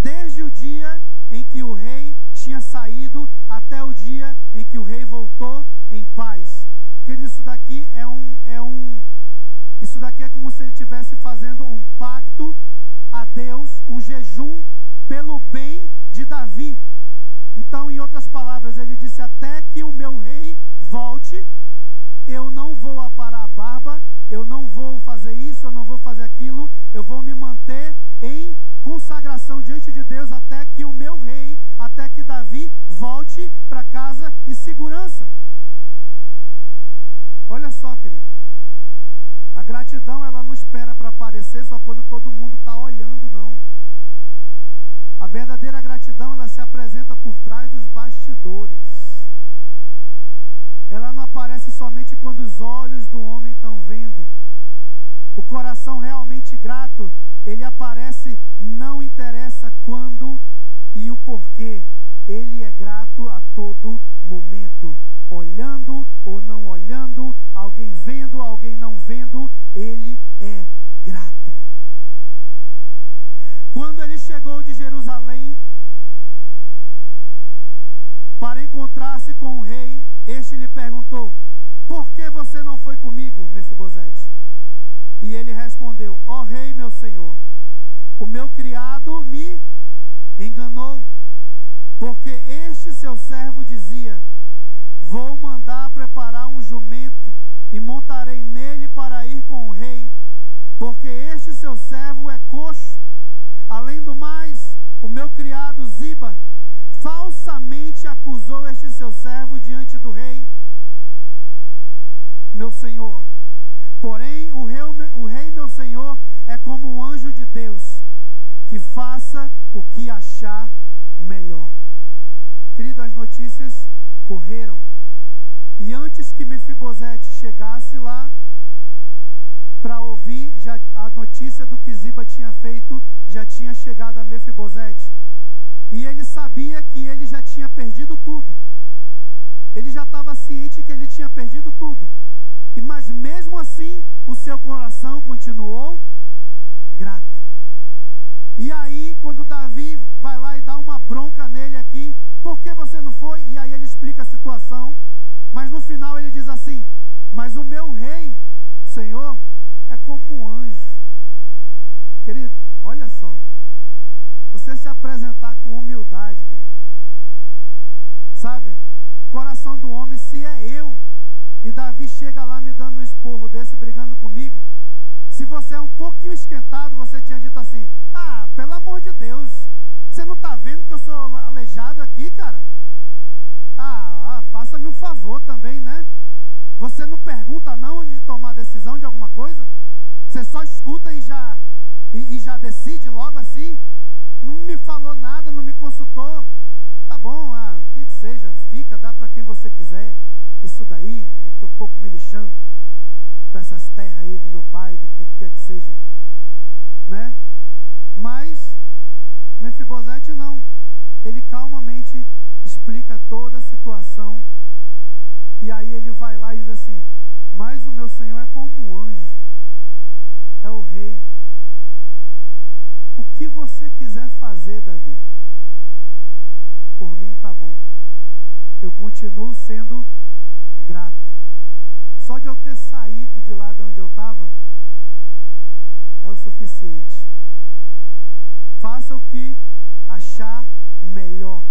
desde o dia em que o rei tinha saído até o dia em que o rei voltou em paz. Querido, isso daqui isso daqui é como se ele estivesse fazendo um pacto a Deus, um jejum pelo bem de Davi. Então, em outras palavras, ele disse: até que o meu rei volte, eu não vou aparar a barba, eu não vou fazer isso, eu não vou fazer aquilo, eu vou me manter em consagração diante de Deus até que o meu rei, até que Davi volte para casa em segurança. Olha só, querido, a gratidão ela não espera para aparecer só quando todo mundo está olhando, não. A verdadeira gratidão ela se apresenta por trás dos bastidores. Ela não aparece somente quando os olhos do homem estão vendo. O coração realmente grato, ele aparece, não interessa quando e o porquê. Ele é grato a todo momento. Olhando ou não olhando, alguém vendo, alguém não vendo, Ele é grato. Quando ele chegou de Jerusalém para encontrar-se com o rei, este lhe perguntou: por que você não foi comigo, Mefibosete? E ele respondeu: ó rei, meu senhor, o meu criado me enganou, porque este seu servo dizia: vou mandar preparar um jumento e montarei nele para ir com o rei, porque este seu servo é coxo. Além do mais, o meu criado Ziba falsamente acusou este seu servo diante do rei, meu senhor. Porém, o rei, meu senhor, é como um anjo de Deus, que faça o que achar melhor. Querido, as notícias correram. E antes que Mefibosete chegasse lá para ouvir, já a notícia do que Ziba tinha feito já tinha chegado a Mefibosete. E ele sabia que ele já tinha perdido tudo. Ele já estava ciente que ele tinha perdido tudo. Mas mesmo assim, o seu coração continuou grato. E aí, quando Davi vai lá e dá uma bronca nele aqui: por que você não foi? E aí ele explica a situação. Mas no final ele diz assim: mas o meu rei, Senhor, é como um anjo. Querido, olha só. Você se apresentar com humildade, querido. Sabe? Coração do homem, se é eu, e Davi chega lá me dando um esporro desse, brigando comigo. Se você é um pouquinho esquentado, você tinha dito assim: ah, pelo amor de Deus, você não está vendo que eu sou aleijado aqui, cara? Faça-me um favor também, né? Você não pergunta não antes de tomar decisão de alguma coisa? Você só escuta e já decide logo assim? Não me falou nada, não me consultou. Tá bom, que seja, fica, dá para quem você quiser. Isso daí, eu estou um pouco me lixando para essas terras aí do meu pai, do que quer que seja, né? Mas Mefibosete não. Ele calmamente explica toda a situação. E aí ele vai lá e diz assim: mas o meu senhor é como um anjo, é o rei. O que você quiser fazer, Davi, por mim tá bom. Eu continuo sendo grato. Só de eu ter saído de lá de onde eu estava é o suficiente. Faça o que achar melhor,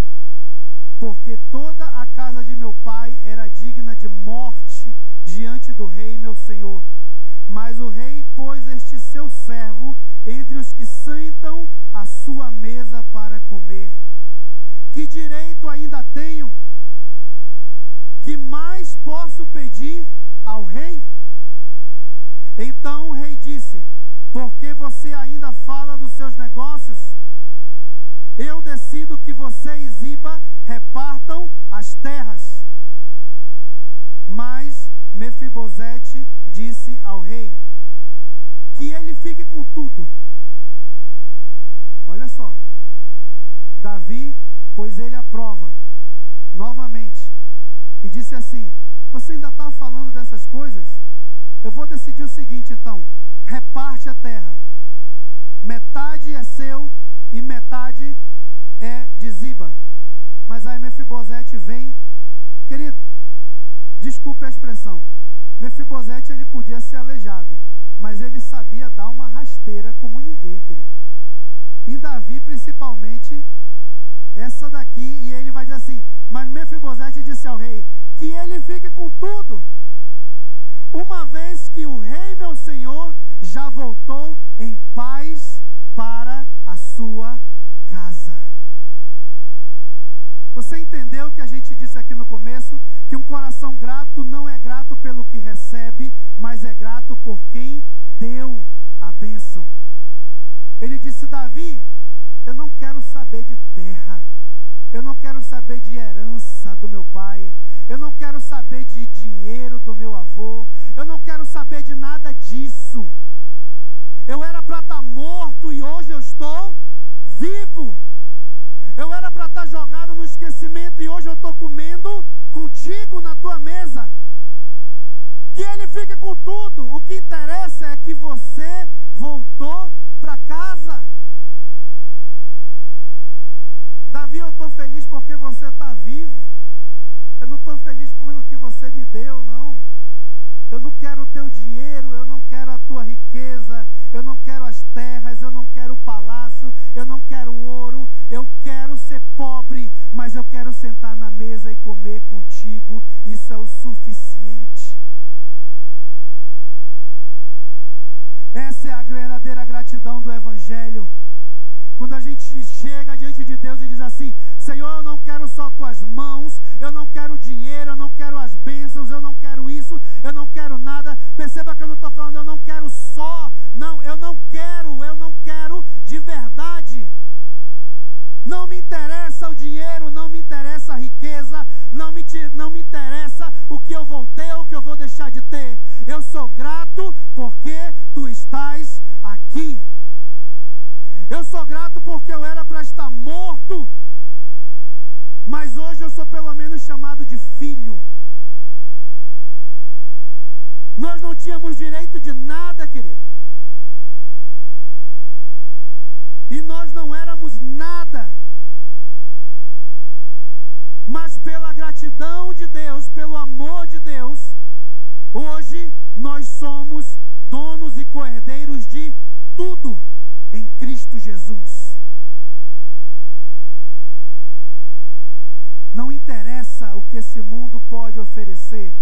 porque toda a casa de meu pai era digna de morte diante do rei, meu senhor. Mas o rei pôs este seu servo entre os que sentam à sua mesa para comer. Que direito ainda tenho? Que mais posso pedir ao rei? Então o rei disse: porque você ainda fala dos seus negócios? Eu decido que você e Ziba repartam as terras. Mas Mefibosete disse ao rei que ele fique com tudo. Olha só. Davi pôs ele à prova novamente e disse assim: você ainda está falando dessas coisas? Eu vou decidir o seguinte então: reparte a terra. Metade é seu e metade é de Ziba. Mas aí Mefibosete vem. Querido, desculpe a expressão, Mefibosete ele podia ser aleijado, mas ele sabia dar uma rasteira como ninguém, querido. Em Davi principalmente, essa daqui. E ele vai dizer assim: mas Mefibosete disse ao rei que ele fique com tudo, uma vez que o rei, meu senhor, já voltou em paz para a sua casa. Você entendeu o que a gente disse aqui no começo? Que um coração grato não é grato pelo que recebe, mas é grato por quem deu a bênção. Ele disse: Davi, eu não quero saber de terra, eu não quero saber de herança do meu pai, eu não quero saber de dinheiro do meu avô, eu não quero saber de nada disso. Eu era para estar morto e hoje eu estou vivo. Eu era para estar jogado no esquecimento e hoje eu estou comendo contigo na tua mesa. Que ele fique com tudo. O que interessa é que você voltou para casa. Davi, eu estou feliz porque você está vivo. Eu não estou feliz pelo que você me deu, não. Eu não quero o teu dinheiro, eu não quero a tua riqueza, eu não quero as terras, eu não quero o palácio, eu não quero o ouro, eu quero ser pobre, mas eu quero sentar na mesa e comer contigo. Isso é o suficiente. Essa é a verdadeira gratidão do Evangelho. Quando a gente chega diante de Deus e diz assim: Senhor, eu não quero só tuas mãos, eu não quero dinheiro, eu não quero as bênçãos, eu não quero isso, eu não quero nada. Perceba que eu não estou falando eu não quero só, não, eu não quero de verdade. Não me interessa o dinheiro, não me interessa a riqueza, não me interessa o que eu vou ter ou o que eu vou deixar de ter. Eu sou grato porque tu estás aqui. Eu sou grato porque eu era para estar morto, mas hoje eu sou pelo menos chamado de filho. Nós não tínhamos direito de nada, querido. E nós não éramos nada. Mas pela gratidão de Deus, pelo amor de Deus, hoje nós somos donos e co-herdeiros de tudo em Cristo Jesus. Não interessa o que esse mundo pode oferecer.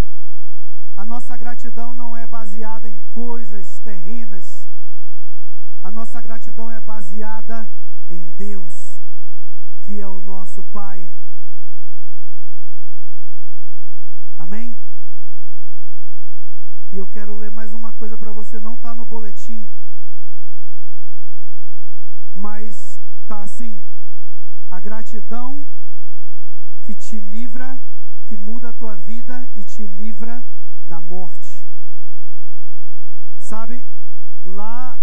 A nossa gratidão não é baseada em coisas terrenas. A nossa gratidão é baseada em Deus, que é o nosso Pai. Amém? E eu quero ler mais uma coisa para você, não está no boletim, mas está assim: a gratidão que te livra, que muda a tua vida e te livra da morte. Sabe, lá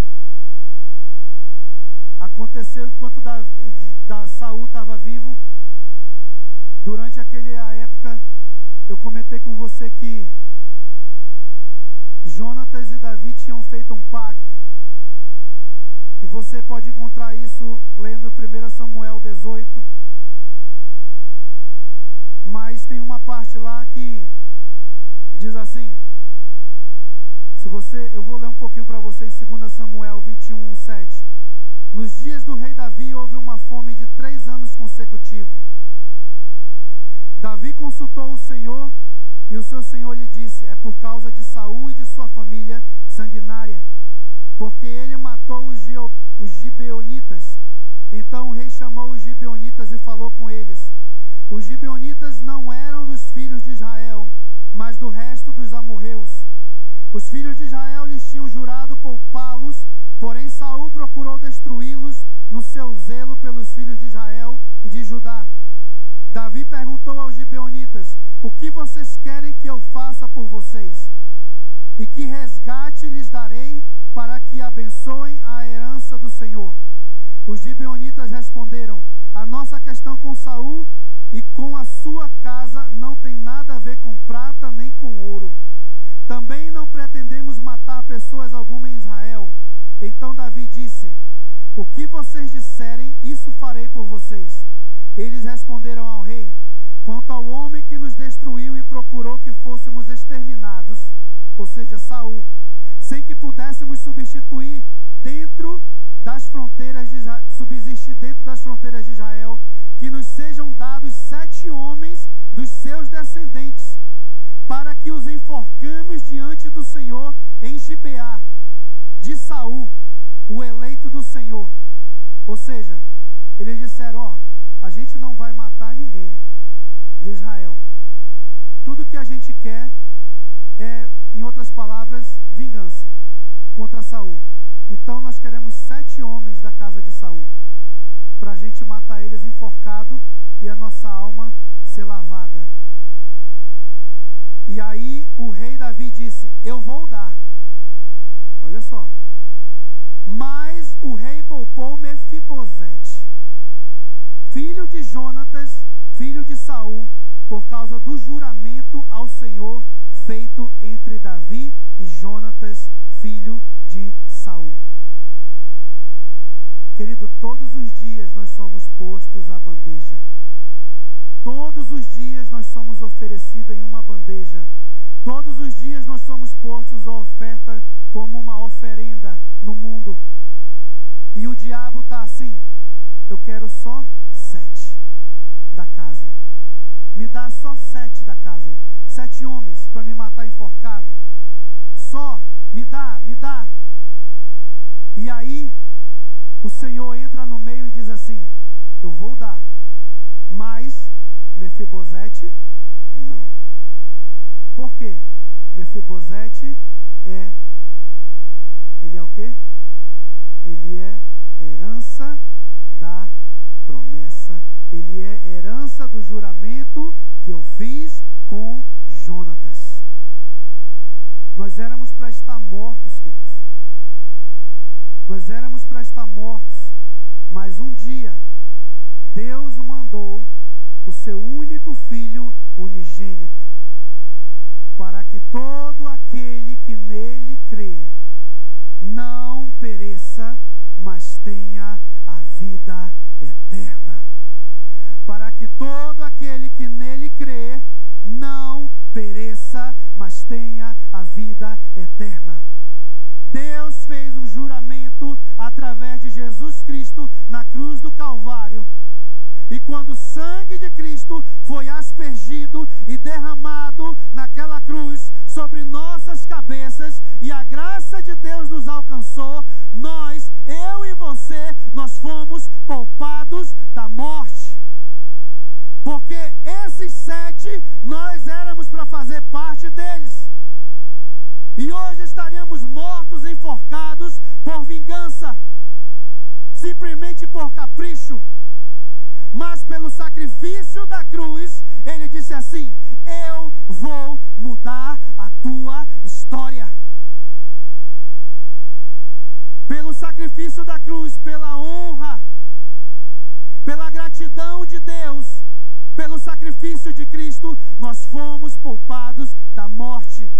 aconteceu enquanto Saul estava vivo. Durante a época, eu comentei com você que Jonatas e Davi tinham feito um pacto. E você pode encontrar isso lendo 1 Samuel 18. Mas tem uma parte lá que diz assim, eu vou ler um pouquinho para vocês, 2 Samuel 21, 7. Nos dias do rei Davi houve uma fome de 3 anos consecutivos. Davi consultou o Senhor e o seu Senhor lhe disse: é por causa de Saul e de sua família sanguinária, porque ele matou os gibeonitas. Então o rei chamou os gibeonitas e falou com eles. Os gibeonitas não eram dos filhos de Israel, mas do resto dos amorreus. Os filhos de Israel lhes tinham jurado poupá-los, porém Saul procurou destruí-los no seu zelo pelos filhos de Israel e de Judá. Davi perguntou aos gibeonitas: o que vocês querem que eu faça por vocês? E que resgate lhes darei para que abençoem a herança do Senhor? Os gibeonitas responderam: a nossa questão com Saul e com a sua casa não tem nada a ver com prata nem com ouro. Também não pretendemos matar pessoas alguma em Israel. Então Davi disse: o que vocês disserem, isso farei por vocês. Eles responderam ao rei: quanto ao homem que nos destruiu e procurou que fôssemos exterminados, ou seja, Saul, sem que pudéssemos subsistir dentro das fronteiras de Israel, que nos sejam dados 7 homens dos seus descendentes, para que os enforcamos diante do Senhor em Gibeá de Saul, o eleito do Senhor. Ou seja, eles disseram: a gente não vai matar ninguém de Israel. Tudo que a gente quer é, em outras palavras, vingança contra Saul. Então nós queremos 7 homens da casa de Saul, para a gente matar eles enforcado e a nossa alma ser lavada. E aí o rei Davi disse: eu vou dar. Olha só. Mas o rei poupou Mefibosete, filho de Jonatas, filho de Saul, por causa do juramento ao Senhor feito entre Davi e Jonatas, filho de Saul. Querido, todos os dias nós somos postos à bandeja. Todos os dias nós somos oferecidos em uma bandeja. Todos os dias nós somos postos à oferta como uma oferenda no mundo. E o diabo está assim: eu quero só 7 da casa. Me dá só 7 da casa. 7 homens para me matar enforcado. Só, me dá, me dá. E aí, o Senhor entra no meio e diz assim: eu vou dar, mas Mefibosete, não. Por quê? Mefibosete ele é o quê? Ele é herança da promessa. Ele é herança do juramento que eu fiz com Jonatas. Nós éramos para estar mortos, queridos. Nós éramos para estar mortos. Mas um dia, Deus mandou o seu único filho unigênito, para que todo aquele que nele crê não pereça, mas tenha a vida eterna. Para que todo aquele que nele crê não pereça, mas tenha a vida eterna. Deus fez um juramento através de Jesus Cristo na cruz do Calvário. E quando o sangue de Cristo foi aspergido e derramado naquela cruz sobre nossas cabeças, e a graça de Deus nos alcançou, nós, eu e você, nós fomos poupados da morte. Porque esses 7, nós éramos para fazer parte deles. E hoje estaríamos mortos, enforcados por vingança, simplesmente por capricho. Mas pelo sacrifício da cruz, ele disse assim: eu vou mudar a tua história. Pelo sacrifício da cruz, pela honra, pela gratidão de Deus, pelo sacrifício de Cristo, nós fomos poupados da morte.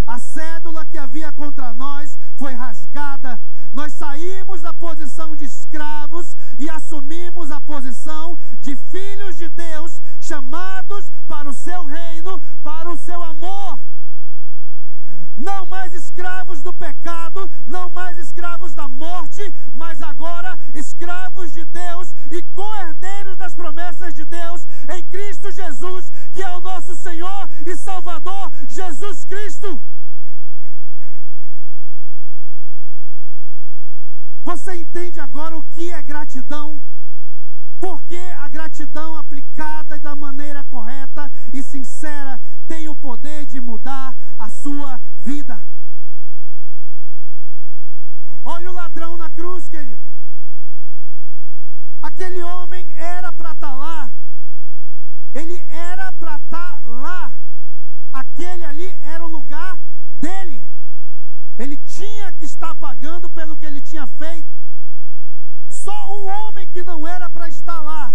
A cédula que havia contra nós foi rasgada. Nós saímos da posição de escravos e assumimos a posição de filhos de Deus, chamados para o seu reino, para o seu amor. Não mais escravos do pecado, não mais escravos da morte, mas agora escravos de Deus e co-herdeiros das promessas de Deus em Cristo Jesus, que é o nosso Senhor e Salvador, Jesus Cristo. Você entende agora o que é gratidão? Porque a gratidão aplicada da maneira correta e sincera tem o poder de mudar a sua vida. Olha o ladrão na cruz, querido. Aquele homem era para estar lá. Ele era para estar lá. Aquele ali era o lugar dele. Ele tinha que estar pagando pelo que ele tinha feito. Só um homem que não era para estar lá.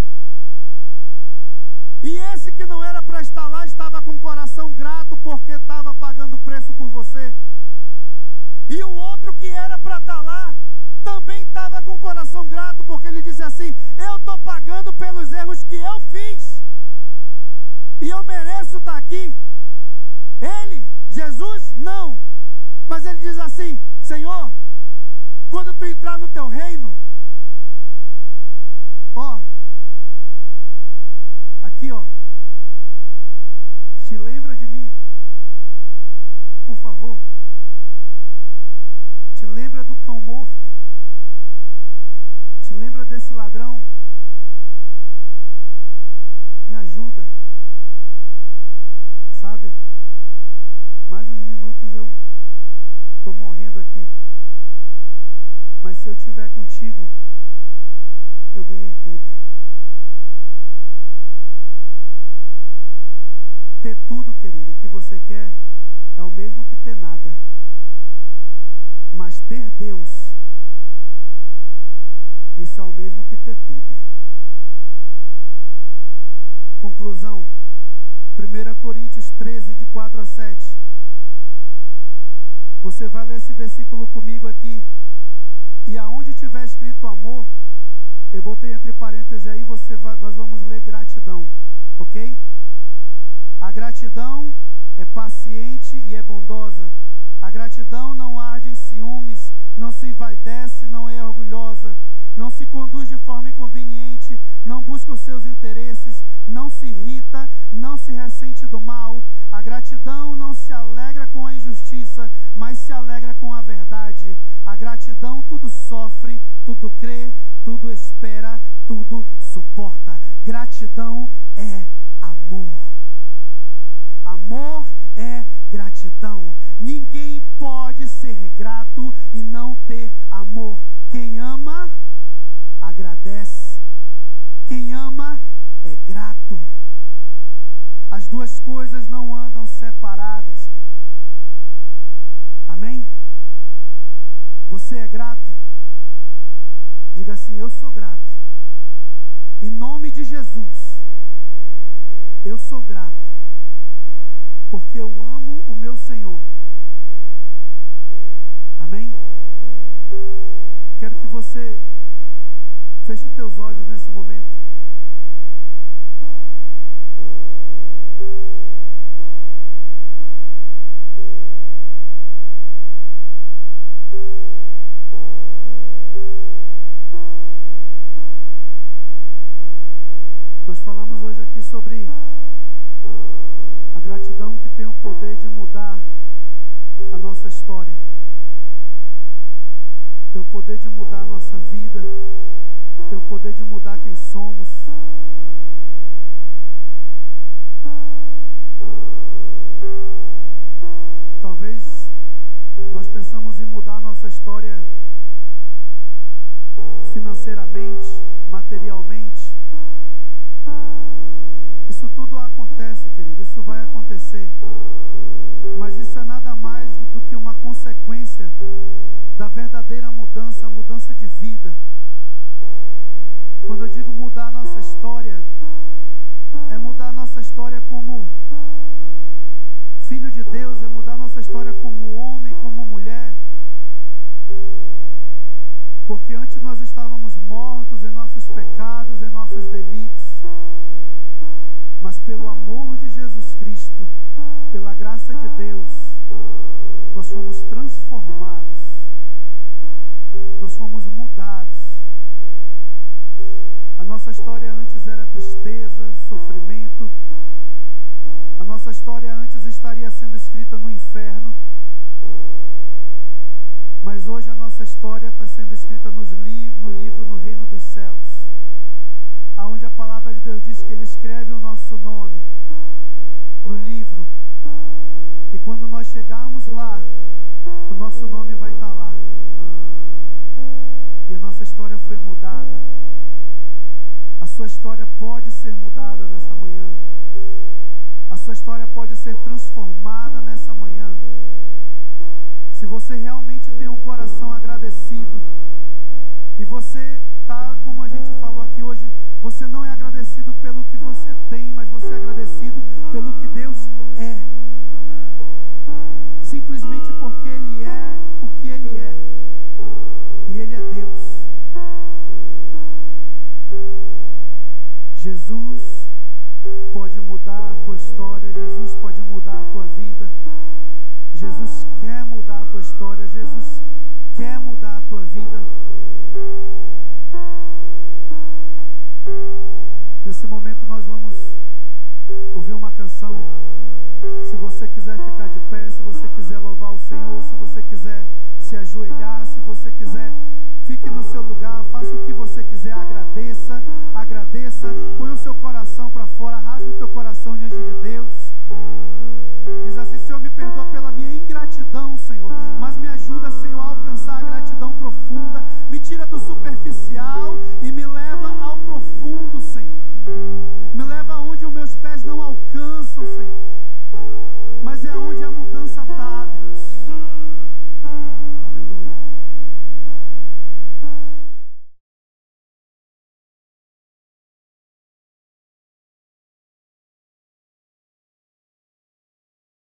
E esse que não era para estar lá estava com o coração grato porque estava pagando preço por você. E o outro que era para estar lá também estava com o coração grato porque ele disse assim: eu estou pagando pelos erros que eu fiz. E eu mereço estar aqui. Ele, Jesus, não. Mas ele diz assim: Senhor, quando tu entrar no teu reino, ó, aqui ó, te lembra de mim, por favor. Te lembra do cão morto. Te lembra desse ladrão. Me ajuda. Sabe? Mais uns minutos eu estou morrendo aqui. Mas se eu estiver contigo, eu ganhei tudo. Ter tudo, querido, que você quer é o mesmo que ter nada. Mas ter Deus, isso é o mesmo que ter tudo. Conclusão. 1 Coríntios 13, de 4 a 7. Você vai ler esse versículo comigo aqui. E aonde tiver escrito amor, eu botei entre parênteses aí, nós vamos ler gratidão. Ok? A gratidão é paciente e é bondosa. A gratidão não arde em ciúmes, não se envaidece, não é orgulhosa, não se conduz de forma inconveniente, não busca os seus interesses, não se irrita, não se ressente do mal. A gratidão não se alegra com a injustiça, mas se alegra com a verdade. A gratidão tudo sofre, tudo crê, tudo espera, tudo suporta. Gratidão é amor. Amor é gratidão. Ninguém pode ser grato e não ter amor. Quem ama, agradece. Quem ama, é grato. As duas coisas não andam separadas, querido. Amém? Você é grato? Diga assim: eu sou grato. Em nome de Jesus, eu sou grato, porque eu amo o meu Senhor. Amém? Quero que você feche teus olhos nesse momento. Nós falamos hoje aqui sobre a gratidão que tem o poder de mudar a nossa história. Tem o poder de mudar a nossa vida. Tem o poder de mudar quem somos. Talvez nós pensamos em mudar a nossa história financeiramente, materialmente. Isso tudo acontece, querido, isso vai acontecer. Mas isso é nada mais do que uma consequência da verdadeira mudança, a mudança de vida. Quando eu digo mudar a nossa história, é mudar a nossa história como filho de Deus, é mudar a nossa história como homem, como mulher. Porque antes nós estávamos mortos em nossos pecados, em nossos delitos. Mas pelo amor de Jesus Cristo, pela graça de Deus, nós fomos transformados. Nós fomos mudados. A nossa história antes era tristeza, sofrimento. A nossa história antes estaria sendo escrita no inferno. Mas hoje a nossa história está sendo escrita no livro, no reino dos céus, aonde a palavra de Deus diz que Ele escreve o nosso nome no livro. E quando nós chegarmos lá, o nosso nome vai estar lá. E a nossa história foi mudada. A sua história pode ser mudada nessa manhã. A sua história pode ser transformada nessa manhã. Se você realmente tem um coração agradecido, e você tá, como a gente falou aqui hoje, você não é agradecido pelo que você tem, mas você é agradecido pelo que Deus é. Simplesmente porque Ele é o que Ele é. E Ele é Deus. Jesus pode mudar a tua história. Jesus pode mudar a tua vida. Jesus quer mudar a tua história. Jesus quer mudar a tua vida. Nesse momento nós vamos ouvir uma canção. Se você quiser ficar de pé, se você quiser louvar o Senhor, se você quiser se ajoelhar, se você quiser, fique no seu lugar, faça o que você quiser, agradeça, põe o seu coração para fora, rasgue o teu coração diante de Deus. Diz assim: Senhor, me perdoa pela minha ingratidão, Senhor, mas me ajuda, Senhor, a alcançar a gratidão profunda. Me tira do superficial e me leva ao profundo, Senhor. Me leva aonde os meus pés não alcançam, Senhor, mas é onde a mudança está, Deus. Aleluia.